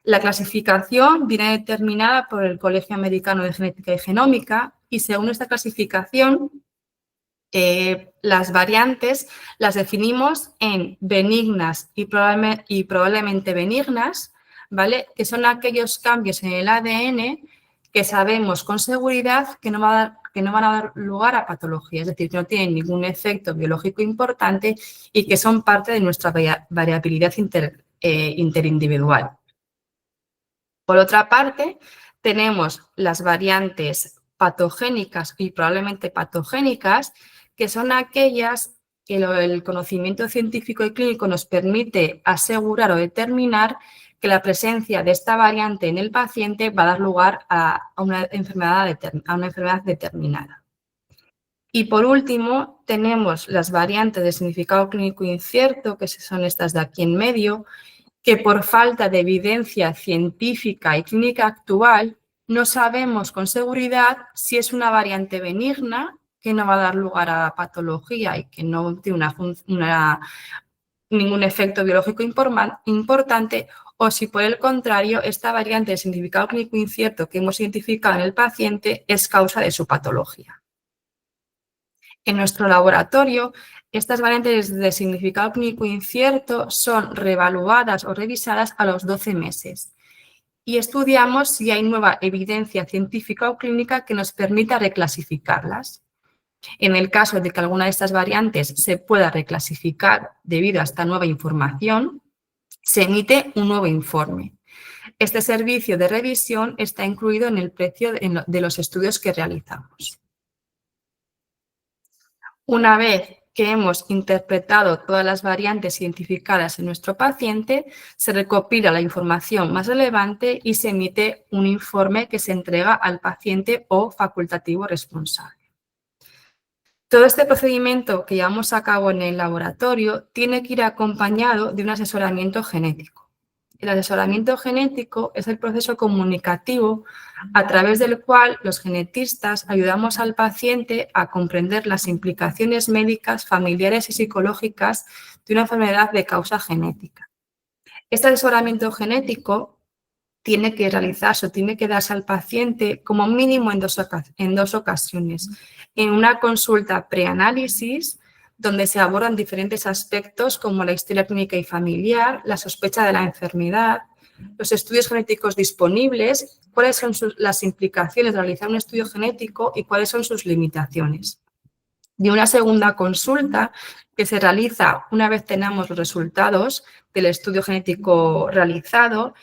La clasificación viene determinada por el Colegio Americano de Genética y Genómica y según esta clasificación, las variantes las definimos en benignas y probablemente benignas, ¿vale? Que son aquellos cambios en el ADN que sabemos con seguridad que no van a dar lugar a patología, es decir, que no tienen ningún efecto biológico importante y que son parte de nuestra variabilidad interindividual. Por otra parte, tenemos las variantes patogénicas y probablemente patogénicas, que son aquellas que el conocimiento científico y clínico nos permite asegurar o determinar que la presencia de esta variante en el paciente va a dar lugar a una enfermedad determinada. Y por último, tenemos las variantes de significado clínico incierto, que son estas de aquí en medio, que por falta de evidencia científica y clínica actual no sabemos con seguridad si es una variante benigna que no va a dar lugar a patología y que no tiene ningún efecto biológico importante, o si por el contrario esta variante de significado clínico incierto que hemos identificado en el paciente es causa de su patología. En nuestro laboratorio, estas variantes de significado clínico incierto son reevaluadas o revisadas a los 12 meses y estudiamos si hay nueva evidencia científica o clínica que nos permita reclasificarlas. En el caso de que alguna de estas variantes se pueda reclasificar debido a esta nueva información, se emite un nuevo informe. Este servicio de revisión está incluido en el precio de los estudios que realizamos. Una vez que hemos interpretado todas las variantes identificadas en nuestro paciente, se recopila la información más relevante y se emite un informe que se entrega al paciente o facultativo responsable. Todo este procedimiento que llevamos a cabo en el laboratorio tiene que ir acompañado de un asesoramiento genético. El asesoramiento genético es el proceso comunicativo a través del cual los genetistas ayudamos al paciente a comprender las implicaciones médicas, familiares y psicológicas de una enfermedad de causa genética. Este asesoramiento genético tiene que realizarse o tiene que darse al paciente como mínimo en dos ocasiones. En una consulta preanálisis, donde se abordan diferentes aspectos como la historia clínica y familiar, la sospecha de la enfermedad, los estudios genéticos disponibles, cuáles son las implicaciones de realizar un estudio genético y cuáles son sus limitaciones. Y una segunda consulta que se realiza una vez tenemos los resultados del estudio genético realizado.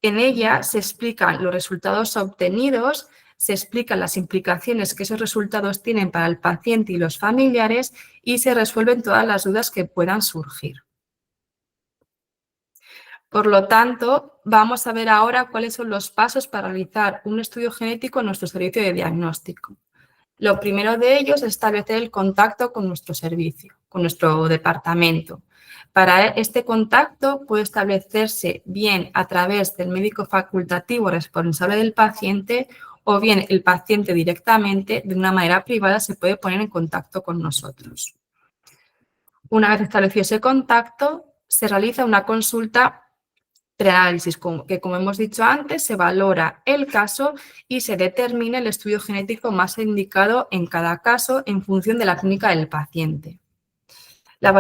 En ella se explican los resultados obtenidos, se explican las implicaciones que esos resultados tienen para el paciente y los familiares y se resuelven todas las dudas que puedan surgir. Por lo tanto, vamos a ver ahora cuáles son los pasos para realizar un estudio genético en nuestro servicio de diagnóstico. Lo primero de ellos es establecer el contacto con nuestro servicio, con nuestro departamento. Para este contacto puede establecerse bien a través del médico facultativo responsable del paciente o bien el paciente directamente, de una manera privada, se puede poner en contacto con nosotros. Una vez establecido ese contacto, se realiza una consulta preanálisis, que como hemos dicho antes, se valora el caso y se determina el estudio genético más indicado en cada caso en función de la clínica del paciente. La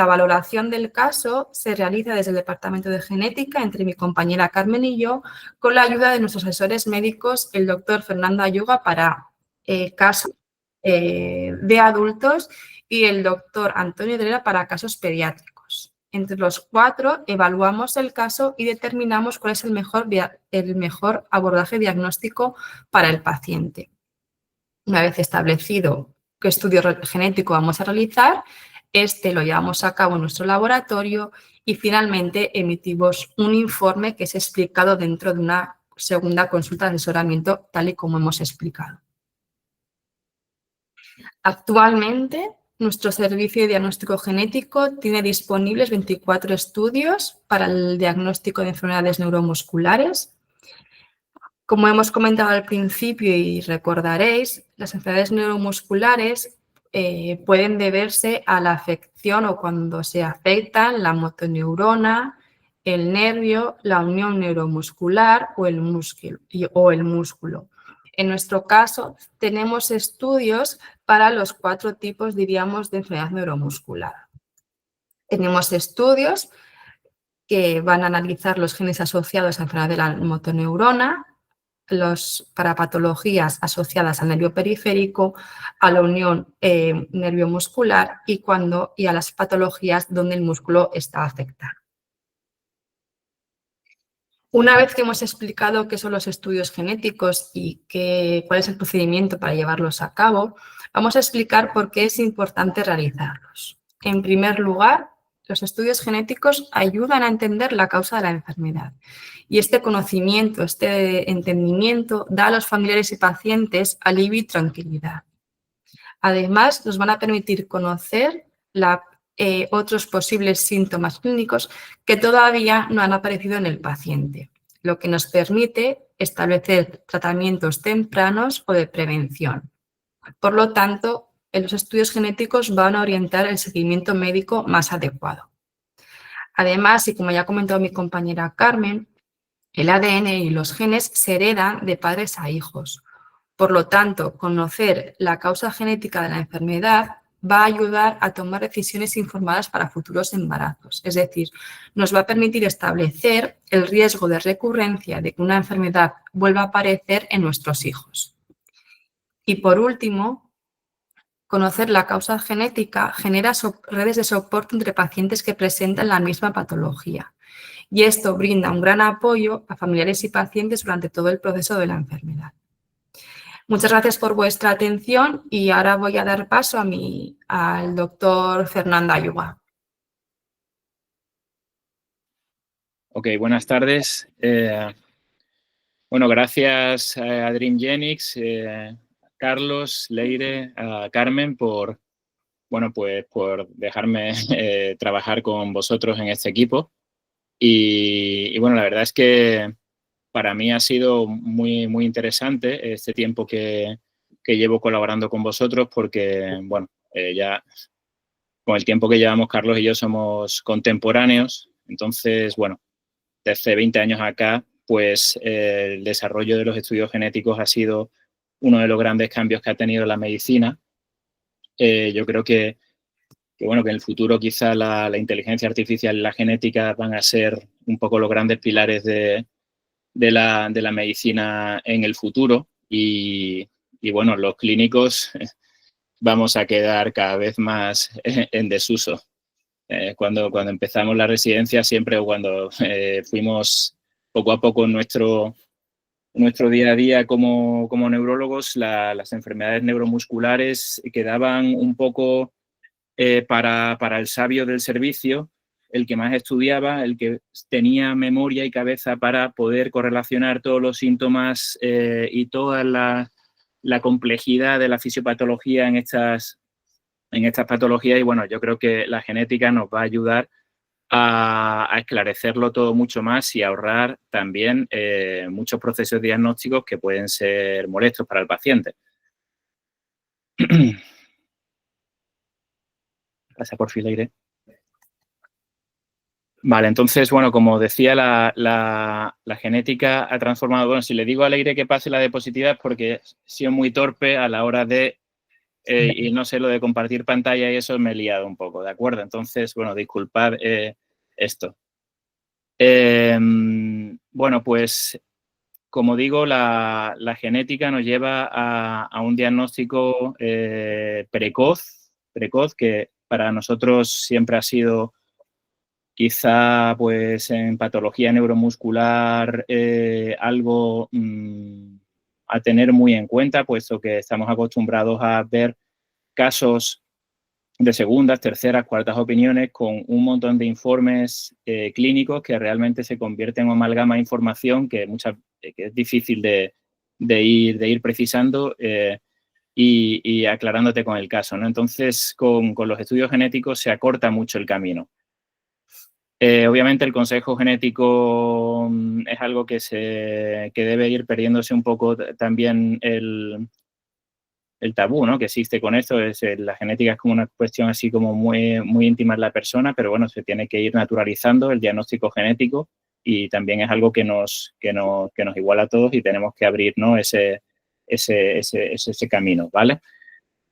valoración del caso se realiza desde el Departamento de Genética entre mi compañera Carmen y yo, con la ayuda de nuestros asesores médicos, el doctor Fernando Ayuga para casos de adultos y el doctor Antonio Drera para casos pediátricos. Entre los cuatro evaluamos el caso y determinamos cuál es el mejor abordaje diagnóstico para el paciente. Una vez establecido qué estudio genético vamos a realizar, este lo llevamos a cabo en nuestro laboratorio y finalmente emitimos un informe que es explicado dentro de una segunda consulta de asesoramiento, tal y como hemos explicado. Actualmente, nuestro servicio de diagnóstico genético tiene disponibles 24 estudios para el diagnóstico de enfermedades neuromusculares. Como hemos comentado al principio y recordaréis, las enfermedades neuromusculares pueden deberse a la afección o cuando se afectan la motoneurona, el nervio, la unión neuromuscular o el músculo. En nuestro caso, tenemos estudios para los 4 tipos, diríamos, de enfermedad neuromuscular. Tenemos estudios que van a analizar los genes asociados a la enfermedad de la motoneurona, para patologías asociadas al nervio periférico, a la unión nerviomuscular y a las patologías donde el músculo está afectado. Una vez que hemos explicado qué son los estudios genéticos y cuál es el procedimiento para llevarlos a cabo, vamos a explicar por qué es importante realizarlos. En primer lugar, los estudios genéticos ayudan a entender la causa de la enfermedad y este conocimiento, este entendimiento da a los familiares y pacientes alivio y tranquilidad. Además, nos van a permitir conocer otros posibles síntomas clínicos que todavía no han aparecido en el paciente, lo que nos permite establecer tratamientos tempranos o de prevención. Por lo tanto, los estudios genéticos van a orientar el seguimiento médico más adecuado. Además, y como ya ha comentado mi compañera Carmen, el ADN y los genes se heredan de padres a hijos. Por lo tanto, conocer la causa genética de la enfermedad va a ayudar a tomar decisiones informadas para futuros embarazos. Es decir, nos va a permitir establecer el riesgo de recurrencia de que una enfermedad vuelva a aparecer en nuestros hijos. Y por último, conocer la causa genética genera redes de soporte entre pacientes que presentan la misma patología. Y esto brinda un gran apoyo a familiares y pacientes durante todo el proceso de la enfermedad. Muchas gracias por vuestra atención y ahora voy a dar paso al doctor Fernando Ayuga. Ok, buenas tardes. Bueno, gracias a DreamGenix, Carlos, Leire, a Carmen por dejarme trabajar con vosotros en este equipo. Y bueno, la verdad es que para mí ha sido muy, muy interesante este tiempo que llevo colaborando con vosotros porque, bueno, ya con el tiempo que llevamos Carlos y yo somos contemporáneos. Entonces, bueno, desde 20 años acá, pues el desarrollo de los estudios genéticos ha sido uno de los grandes cambios que ha tenido la medicina. Yo creo que en el futuro quizá la inteligencia artificial y la genética van a ser un poco los grandes pilares de la medicina en el futuro y bueno, los clínicos vamos a quedar cada vez más en desuso. Cuando empezamos la residencia siempre o cuando fuimos poco a poco en nuestro día a día como neurólogos, las enfermedades neuromusculares quedaban un poco para el sabio del servicio, el que más estudiaba, el que tenía memoria y cabeza para poder correlacionar todos los síntomas y toda la complejidad de la fisiopatología en estas patologías. Y bueno, yo creo que la genética nos va a ayudar a esclarecerlo todo mucho más y ahorrar también muchos procesos diagnósticos que pueden ser molestos para el paciente. Pasa por fin, Leire. Vale, entonces, bueno, como decía, la genética ha transformado. Bueno, si le digo a Leire que pase la diapositiva es porque he sido muy torpe a la hora de, y no sé, lo de compartir pantalla y eso me he liado un poco, ¿de acuerdo? Entonces, bueno, disculpad esto. Bueno, pues, como digo, la genética nos lleva a un diagnóstico precoz, que para nosotros siempre ha sido quizá pues en patología neuromuscular algo a tener muy en cuenta, puesto que estamos acostumbrados a ver casos de segundas, terceras, cuartas opiniones con un montón de informes clínicos que realmente se convierten en amalgama de información que es difícil de ir precisando y aclarándote con el caso, ¿no? Entonces, con los estudios genéticos se acorta mucho el camino. Obviamente el consejo genético es algo que debe ir perdiéndose un poco también el tabú, ¿no?, que existe con esto. La genética es como una cuestión así como muy, muy íntima en la persona, pero bueno, se tiene que ir naturalizando el diagnóstico genético y también es algo que nos iguala a todos y tenemos que abrir, ¿no?, ese camino, ¿vale?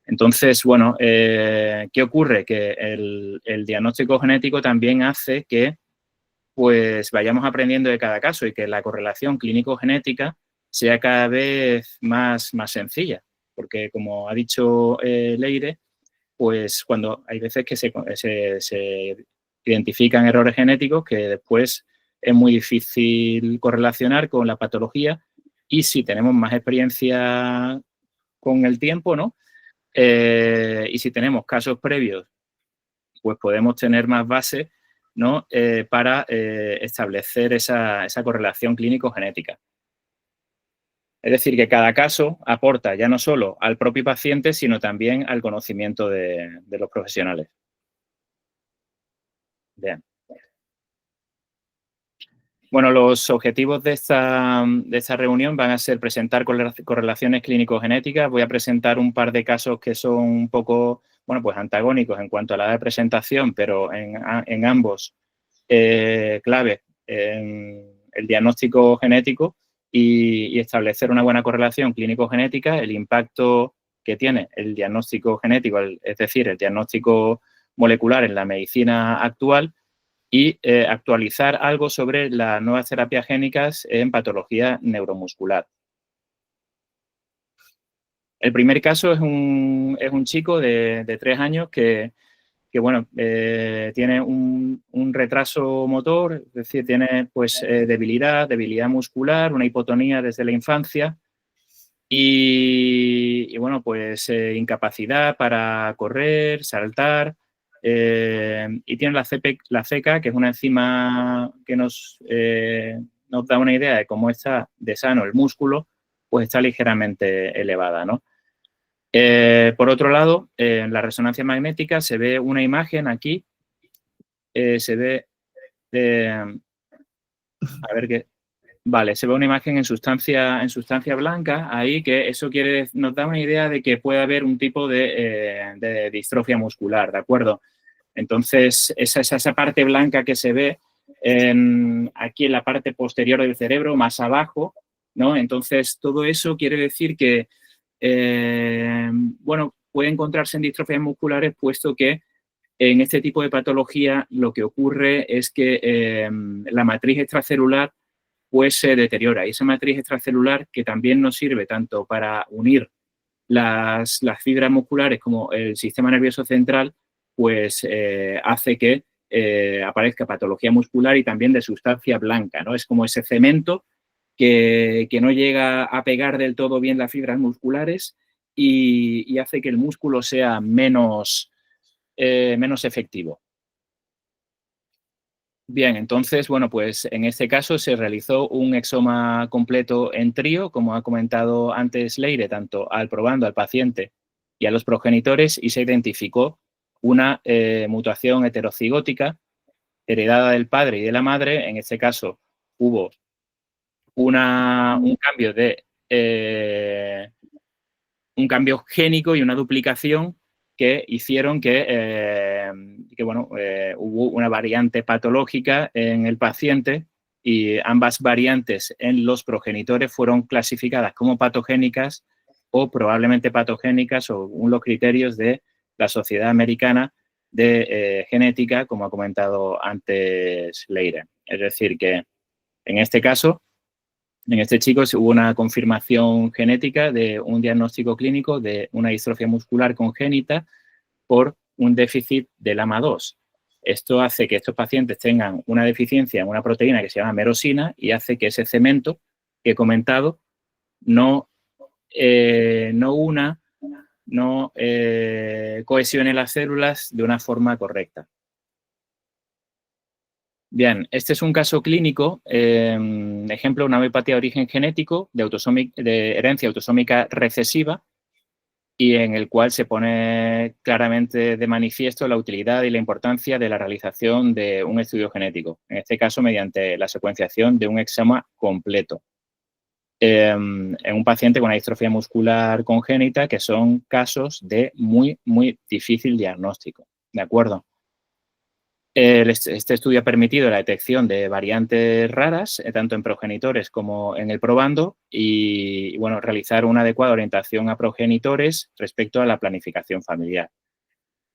Entonces, bueno, ¿qué ocurre? Que el diagnóstico genético también hace que pues vayamos aprendiendo de cada caso y que la correlación clínico-genética sea cada vez más sencilla. Porque, como ha dicho Leire, pues cuando hay veces que se identifican errores genéticos que después es muy difícil correlacionar con la patología y si tenemos más experiencia con el tiempo, ¿no?, y si tenemos casos previos, pues podemos tener más base, ¿no?, para establecer esa correlación clínico-genética. Es decir, que cada caso aporta ya no solo al propio paciente, sino también al conocimiento de los profesionales. Bien. Bueno, los objetivos de esta reunión van a ser presentar correlaciones clínico-genéticas. Voy a presentar un par de casos que son un poco, bueno, pues antagónicos en cuanto a la edad de presentación, pero en ambos clave en el diagnóstico genético y establecer una buena correlación clínico-genética, el impacto que tiene el diagnóstico genético, es decir, el diagnóstico molecular en la medicina actual, y actualizar algo sobre las nuevas terapias génicas en patología neuromuscular. El primer caso es un chico de 3 años que bueno, tiene un retraso motor, es decir, tiene pues debilidad muscular, una hipotonía desde la infancia y bueno, pues incapacidad para correr, saltar, y tiene la CECA, que es una enzima que nos da una idea de cómo está de sano el músculo, pues está ligeramente elevada, ¿no? Por otro lado, en la resonancia magnética se ve una imagen aquí, se ve, a ver qué, vale, se ve una imagen en sustancia blanca ahí, que eso nos da una idea de que puede haber un tipo de distrofia muscular, ¿de acuerdo? Entonces, esa parte blanca que se ve aquí en la parte posterior del cerebro, más abajo, ¿no? Entonces, todo eso quiere decir que bueno, puede encontrarse en distrofias musculares, puesto que en este tipo de patología lo que ocurre es que la matriz extracelular pues se deteriora. Y esa matriz extracelular, que también nos sirve tanto para unir las fibras musculares como el sistema nervioso central, pues hace que aparezca patología muscular y también de sustancia blanca, ¿no? Es como ese cemento que no llega a pegar del todo bien las fibras musculares y hace que el músculo sea menos efectivo. Bien, entonces, bueno, pues en este caso se realizó un exoma completo en trío, como ha comentado antes Leire, tanto probando al paciente y a los progenitores, y se identificó una mutación heterocigótica heredada del padre y de la madre. En este caso hubo un cambio génico y una duplicación que hicieron que bueno, hubo una variante patológica en el paciente, y ambas variantes en los progenitores fueron clasificadas como patogénicas o probablemente patogénicas, según los criterios de la Sociedad Americana de Genética, como ha comentado antes Leire. Es decir, que en este caso, en este chico hubo una confirmación genética de un diagnóstico clínico de una distrofia muscular congénita por un déficit del AMA2. Esto hace que estos pacientes tengan una deficiencia en una proteína que se llama merosina y hace que ese cemento que he comentado no cohesione las células de una forma correcta. Bien, este es un caso clínico, ejemplo, una miopatía de origen genético de herencia autosómica recesiva, y en el cual se pone claramente de manifiesto la utilidad y la importancia de la realización de un estudio genético, en este caso mediante la secuenciación de un exoma completo. En un paciente con una distrofia muscular congénita, que son casos de muy, muy difícil diagnóstico, ¿de acuerdo? Este estudio ha permitido la detección de variantes raras, tanto en progenitores como en el probando, y bueno, realizar una adecuada orientación a progenitores respecto a la planificación familiar.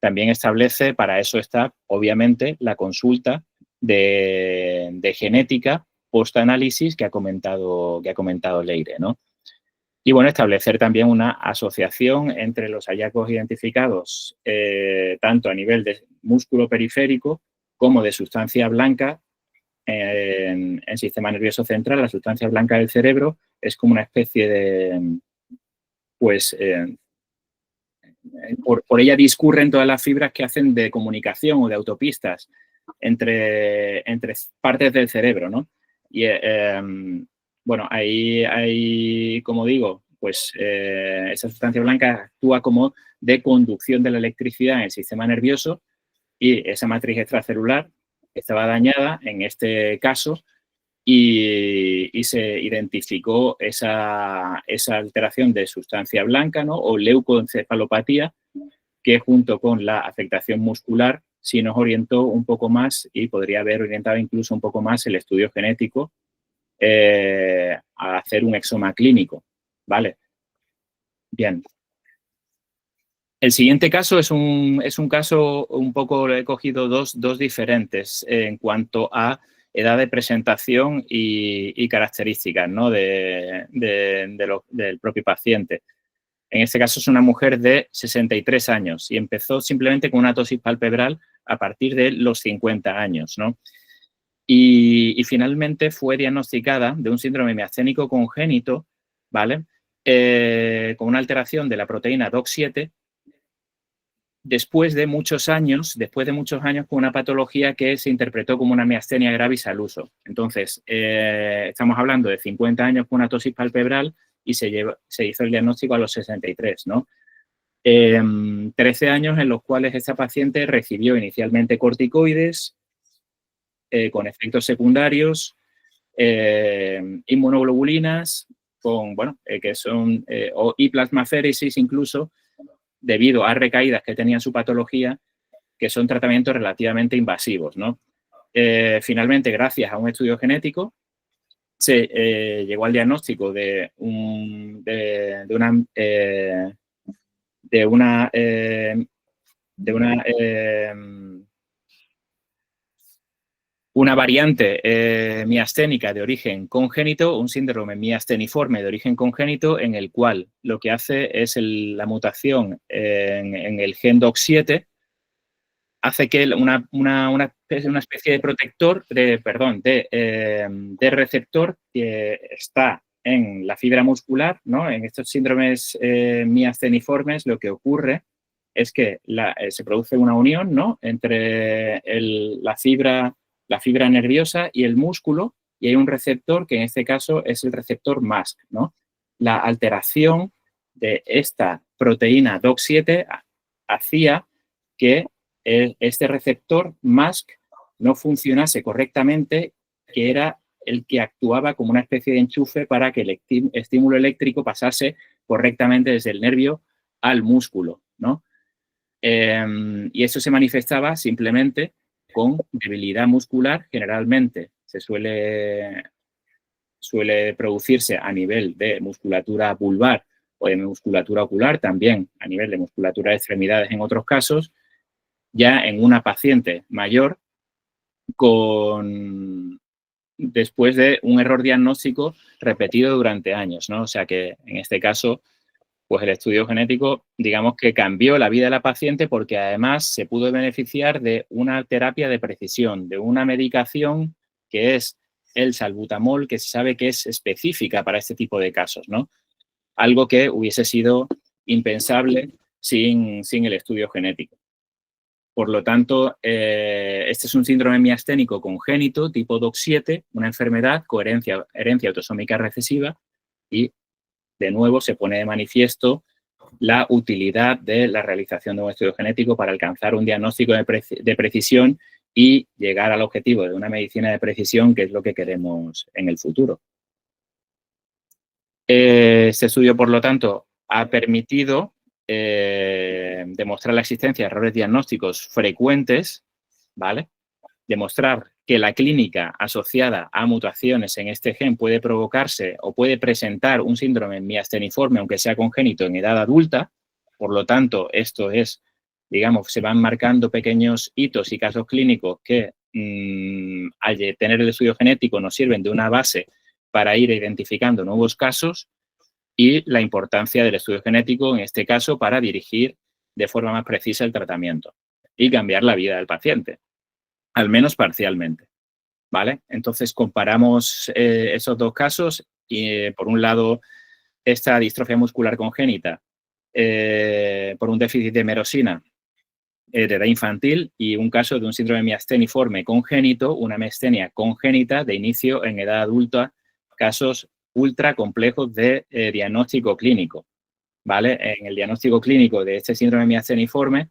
También establece, para eso está, obviamente, la consulta de genética post-análisis que ha comentado Leire, ¿no? Y bueno, establecer también una asociación entre los hallazgos identificados, tanto a nivel de músculo periférico como de sustancia blanca en el sistema nervioso central. La sustancia blanca del cerebro es como una especie de, pues, por ella discurren todas las fibras que hacen de comunicación o de autopistas entre partes del cerebro, ¿no? Y bueno, ahí, como digo, pues esa sustancia blanca actúa como de conducción de la electricidad en el sistema nervioso, y esa matriz extracelular estaba dañada en este caso, y se identificó esa alteración de sustancia blanca, ¿no? O leucoencefalopatía, que junto con la afectación muscular sí nos orientó un poco más, y podría haber orientado incluso un poco más el estudio genético a hacer un exoma clínico, ¿vale? Bien. El siguiente caso es un caso un poco, he cogido dos diferentes en cuanto a edad de presentación y características, ¿no? del propio paciente. En este caso es una mujer de 63 años y empezó simplemente con una tosis palpebral a partir de los 50 años, ¿no? Y finalmente fue diagnosticada de un síndrome miasténico congénito, ¿vale? Con una alteración de la proteína DOX7 después de muchos años con una patología que se interpretó como una miastenia gravis al uso. Entonces, estamos hablando de 50 años con una tosis palpebral y se hizo el diagnóstico a los 63, ¿no? 13 años en los cuales esta paciente recibió inicialmente corticoides con efectos secundarios, inmunoglobulinas, que son, y plasmaféresis incluso, debido a recaídas que tenían su patología, que son tratamientos relativamente invasivos, ¿no? Finalmente, gracias a un estudio genético, se llegó al diagnóstico de una variante miasténica de origen congénito, un síndrome miasteniforme de origen congénito, en el cual lo que hace es la mutación en el gen DOX7 hace que una especie de protector, de receptor que está en la fibra muscular, ¿no? En estos síndromes miasteniformes lo que ocurre es que se produce una unión, ¿no? Entre la fibra nerviosa y el músculo, y hay un receptor que en este caso es el receptor MASC, ¿no? La alteración de esta proteína DOX7 hacía que este receptor MASC no funcionase correctamente, que era el que actuaba como una especie de enchufe para que el estímulo eléctrico pasase correctamente desde el nervio al músculo, ¿no? Y eso se manifestaba simplemente con debilidad muscular. Generalmente suele producirse a nivel de musculatura vulvar o de musculatura ocular, también a nivel de musculatura de extremidades en otros casos, ya en una paciente mayor después de un error diagnóstico repetido durante años, ¿no? O sea que en este caso, pues el estudio genético, digamos que cambió la vida de la paciente, porque además se pudo beneficiar de una terapia de precisión, de una medicación que es el salbutamol, que se sabe que es específica para este tipo de casos, ¿no? Algo que hubiese sido impensable sin el estudio genético. Por lo tanto, este es un síndrome miasténico congénito tipo DOX7, una enfermedad con herencia autosómica recesiva, y de nuevo se pone de manifiesto la utilidad de la realización de un estudio genético para alcanzar un diagnóstico de precisión y llegar al objetivo de una medicina de precisión, que es lo que queremos en el futuro. Este estudio, por lo tanto, ha permitido demostrar la existencia de errores diagnósticos frecuentes, ¿vale? Demostrar que la clínica asociada a mutaciones en este gen puede provocarse o puede presentar un síndrome miasteniforme, aunque sea congénito, en edad adulta. Por lo tanto, esto es, digamos, se van marcando pequeños hitos y casos clínicos que al tener el estudio genético nos sirven de una base para ir identificando nuevos casos, y la importancia del estudio genético en este caso para dirigir de forma más precisa el tratamiento y cambiar la vida del paciente, al menos parcialmente, ¿vale? Entonces, comparamos esos dos casos y, por un lado, esta distrofia muscular congénita por un déficit de merosina de edad infantil, y un caso de un síndrome miasteniforme congénito, una miastenia congénita de inicio en edad adulta, casos ultra complejos de diagnóstico clínico, ¿vale? En el diagnóstico clínico de este síndrome miasteniforme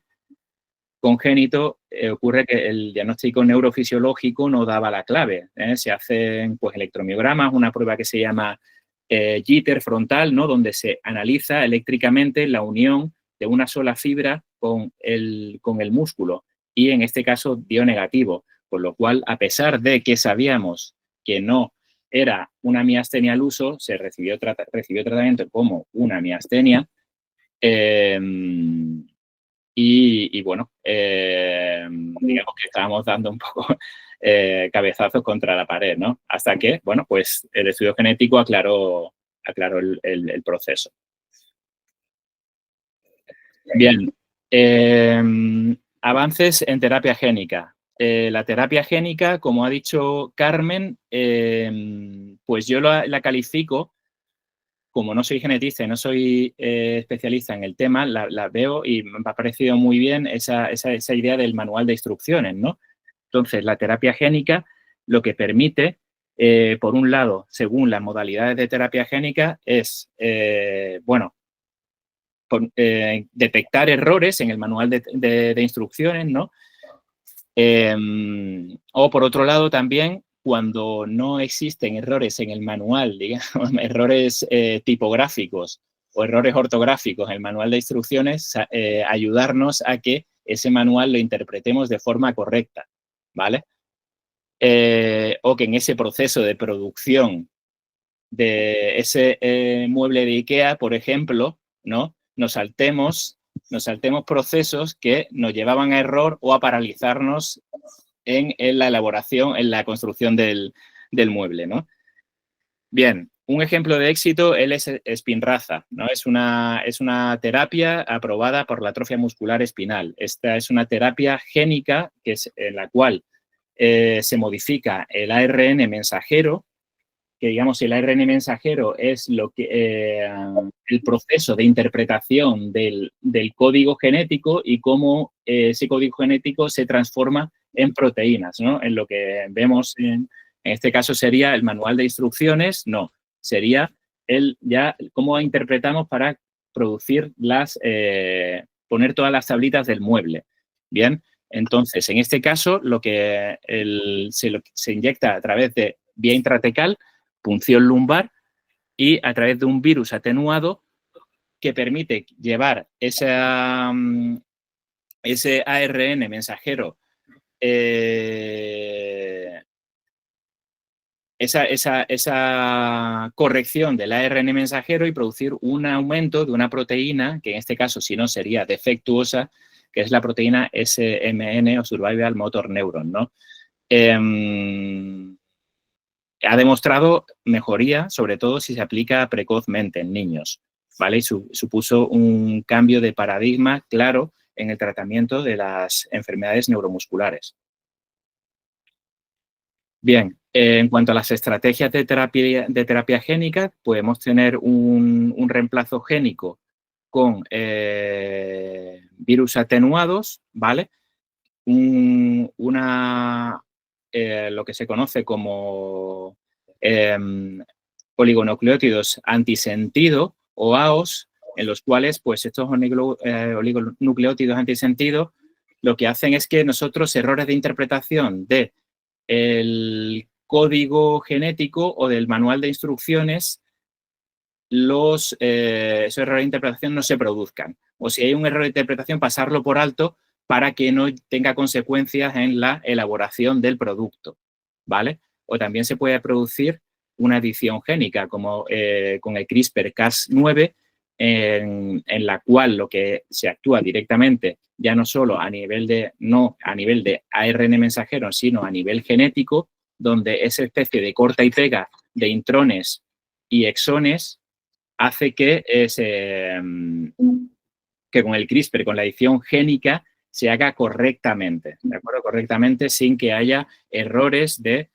congénito ocurre que el diagnóstico neurofisiológico no daba la clave, ¿eh? Se hacen, pues, electromiogramas, una prueba que se llama jitter frontal, ¿no? Donde se analiza eléctricamente la unión de una sola fibra con el músculo, y en este caso dio negativo, por lo cual, a pesar de que sabíamos que no era una miastenia al uso, se recibió tratamiento como una miastenia, y bueno, digamos que estábamos dando un poco cabezazos contra la pared, ¿no? Hasta que, bueno, pues el estudio genético aclaró el proceso. Bien, avances en terapia génica. La terapia génica, como ha dicho Carmen, pues yo la califico, como no soy genetista y no soy especialista en el tema, la veo y me ha parecido muy bien esa idea del manual de instrucciones, ¿no? Entonces, la terapia génica lo que permite, por un lado, según las modalidades de terapia génica, es, bueno, detectar errores en el manual de instrucciones, ¿no? O, por otro lado, también, cuando no existen errores en el manual, digamos, errores tipográficos o errores ortográficos en el manual de instrucciones, ayudarnos a que ese manual lo interpretemos de forma correcta, ¿vale? O que en ese proceso de producción de ese mueble de IKEA, por ejemplo, ¿no? Nos saltemos procesos que nos llevaban a error o a paralizarnos en la elaboración, en la construcción del mueble, ¿no? Bien, un ejemplo de éxito es Spinraza, ¿no? Es una terapia aprobada por la atrofia muscular espinal. Esta es una terapia génica en la cual se modifica el ARN mensajero, que digamos el ARN mensajero es el proceso de interpretación del código genético y cómo ese código genético se transforma en proteínas, ¿no? En lo que vemos en este caso sería el manual de instrucciones, no, sería cómo interpretamos para producir poner todas las tablitas del mueble. Bien, entonces, en este caso, lo que se inyecta a través de vía intratecal, punción lumbar, y a través de un virus atenuado que permite llevar ese ARN mensajero, esa corrección del ARN mensajero y producir un aumento de una proteína, que en este caso, si no, sería defectuosa, que es la proteína SMN o Survival Motor Neuron, ¿no? Ha demostrado mejoría, sobre todo si se aplica precozmente en niños, ¿vale? Y supuso un cambio de paradigma claro en el tratamiento de las enfermedades neuromusculares. Bien, en cuanto a las estrategias de terapia génica, podemos tener un reemplazo génico con virus atenuados, ¿vale? Lo que se conoce como oligonucleótidos antisentido o AOS, en los cuales pues estos oligonucleótidos antisentido lo que hacen es que nosotros errores de interpretación del código genético o del manual de instrucciones, esos errores de interpretación no se produzcan. O si hay un error de interpretación, pasarlo por alto para que no tenga consecuencias en la elaboración del producto, ¿vale? O también se puede producir una edición génica, como con el CRISPR-Cas9, en la cual lo que se actúa directamente, ya no solo a nivel de ARN mensajero, sino a nivel genético, donde esa especie de corta y pega de intrones y exones hace que con el CRISPR, con la edición génica, se haga correctamente, ¿de acuerdo? Correctamente, sin que haya errores de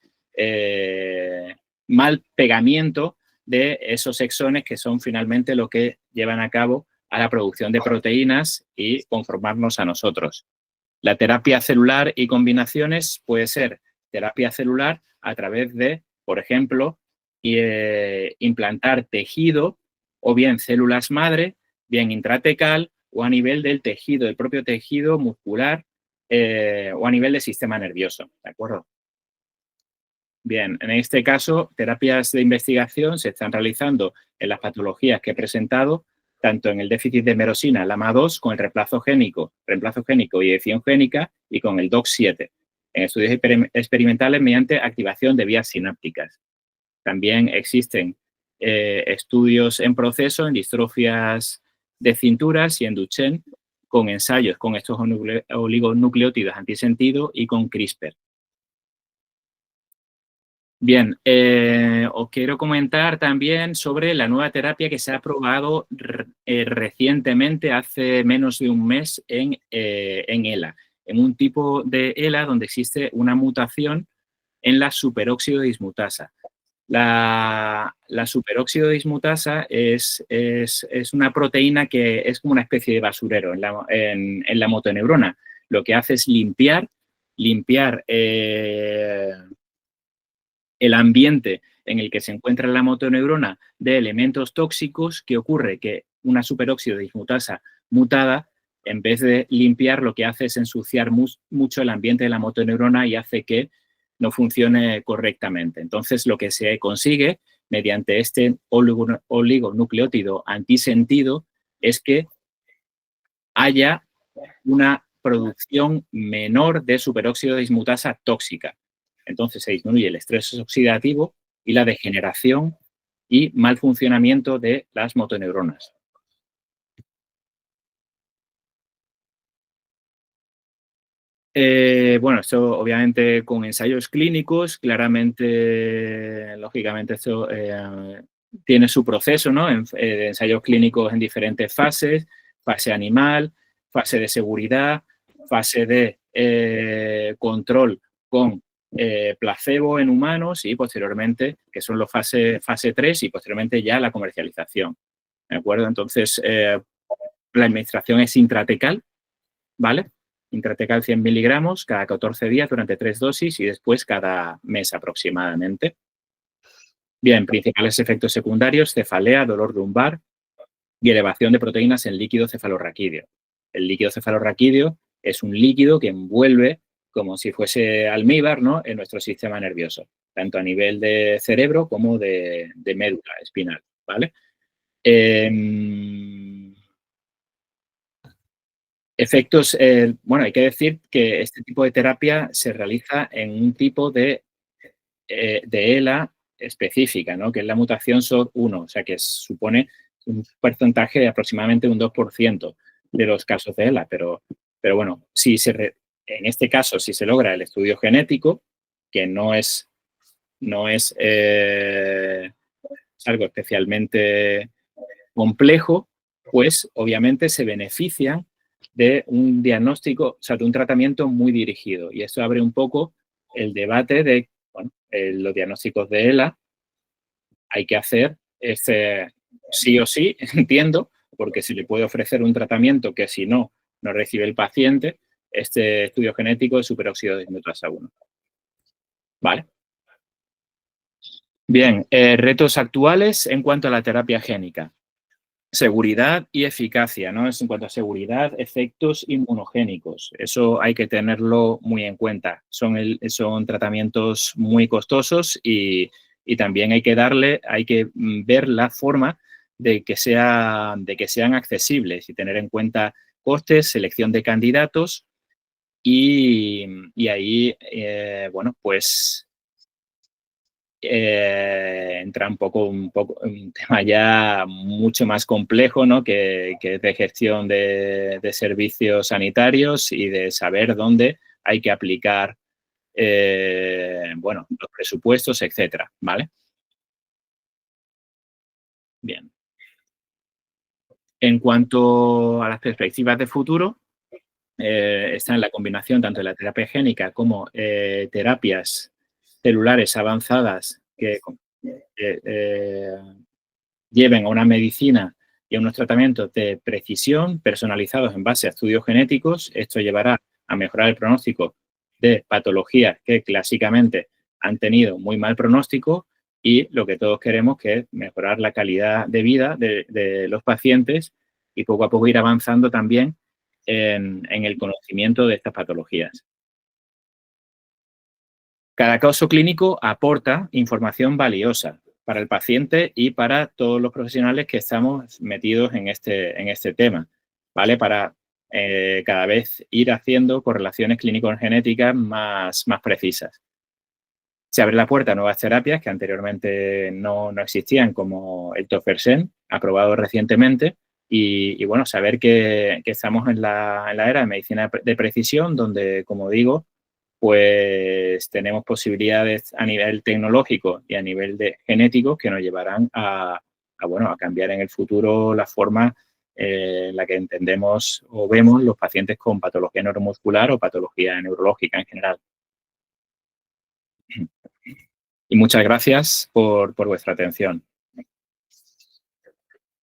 mal pegamiento de esos exones que son finalmente lo que llevan a cabo a la producción de proteínas y conformarnos a nosotros. La terapia celular y combinaciones puede ser terapia celular a través de, por ejemplo, implantar tejido o bien células madre, bien intratecal o a nivel del tejido, del propio tejido muscular o a nivel del sistema nervioso, ¿de acuerdo? Bien, en este caso, terapias de investigación se están realizando en las patologías que he presentado, tanto en el déficit de merosina, LAMA2, con el reemplazo génico y edición génica, y con el DOX7, en estudios experimentales mediante activación de vías sinápticas. También existen estudios en proceso en distrofias de cinturas y en Duchenne con ensayos con estos oligonucleótidos antisentido y con CRISPR. Bien, os quiero comentar también sobre la nueva terapia que se ha probado recientemente, hace menos de un mes, en ELA, en un tipo de ELA donde existe una mutación en la superóxido dismutasa. La superóxido dismutasa es una proteína que es como una especie de basurero en la motoneurona. Lo que hace es limpiar el ambiente en el que se encuentra la motoneurona de elementos tóxicos. Que ocurre que una superóxido dismutasa mutada, en vez de limpiar, lo que hace es ensuciar mucho el ambiente de la motoneurona y hace que no funcione correctamente. Entonces, lo que se consigue mediante este oligonucleótido antisentido es que haya una producción menor de superóxido dismutasa tóxica. Entonces, se disminuye el estrés oxidativo y la degeneración y mal funcionamiento de las motoneuronas. Bueno, esto obviamente con ensayos clínicos, claramente, lógicamente, esto tiene su proceso, ¿no? De ensayos clínicos en diferentes fases: fase animal, fase de seguridad, fase de control con placebo en humanos y posteriormente, que son los fase 3, y posteriormente ya la comercialización. ¿De acuerdo? Entonces, la administración es intratecal, ¿vale? Intratecal 100 miligramos cada 14 días durante 3 dosis y después cada mes aproximadamente. Bien, principales efectos secundarios: cefalea, dolor lumbar y elevación de proteínas en líquido cefalorraquídeo. El líquido cefalorraquídeo es un líquido que envuelve, como si fuese almíbar, ¿no?, en nuestro sistema nervioso, tanto a nivel de cerebro como de médula espinal, ¿vale? Efectos, bueno, hay que decir que este tipo de terapia se realiza en un tipo de ELA específica, ¿no?, que es la mutación SOD1, o sea, que supone un porcentaje de aproximadamente un 2% de los casos de ELA, pero bueno, en este caso, si se logra el estudio genético, que no es algo especialmente complejo, pues obviamente se benefician de un diagnóstico, o sea, de un tratamiento muy dirigido. Y esto abre un poco el debate de, bueno, los diagnósticos de ELA hay que hacer sí o sí, entiendo, porque se le puede ofrecer un tratamiento que si no recibe el paciente, este estudio genético de superóxido dismutasa 1. ¿Vale? Bien, retos actuales en cuanto a la terapia génica. Seguridad y eficacia, ¿no? En cuanto a seguridad, efectos inmunogénicos. Eso hay que tenerlo muy en cuenta. Son tratamientos muy costosos y también hay que ver la forma de que sean accesibles y tener en cuenta costes, selección de candidatos y ahí, bueno, pues entra un poco un tema ya mucho más complejo, ¿no?, que es de gestión de servicios sanitarios y de saber dónde hay que aplicar, bueno, los presupuestos, etcétera, ¿vale? Bien. En cuanto a las perspectivas de futuro, está en la combinación tanto de la terapia génica como terapias celulares avanzadas que lleven a una medicina y a unos tratamientos de precisión personalizados en base a estudios genéticos. Esto llevará a mejorar el pronóstico de patologías que clásicamente han tenido muy mal pronóstico y lo que todos queremos, que es mejorar la calidad de vida de los pacientes y poco a poco ir avanzando también en el conocimiento de estas patologías. Cada caso clínico aporta información valiosa para el paciente y para todos los profesionales que estamos metidos en este tema, ¿vale? Para cada vez ir haciendo correlaciones clínico-genéticas más precisas. Se abre la puerta a nuevas terapias que anteriormente no existían, como el tofersen, aprobado recientemente, Y bueno, saber que estamos en la era de medicina de precisión, donde, como digo, pues tenemos posibilidades a nivel tecnológico y a nivel de genético que nos llevarán a cambiar en el futuro la forma en la que entendemos o vemos los pacientes con patología neuromuscular o patología neurológica en general. Y muchas gracias por vuestra atención.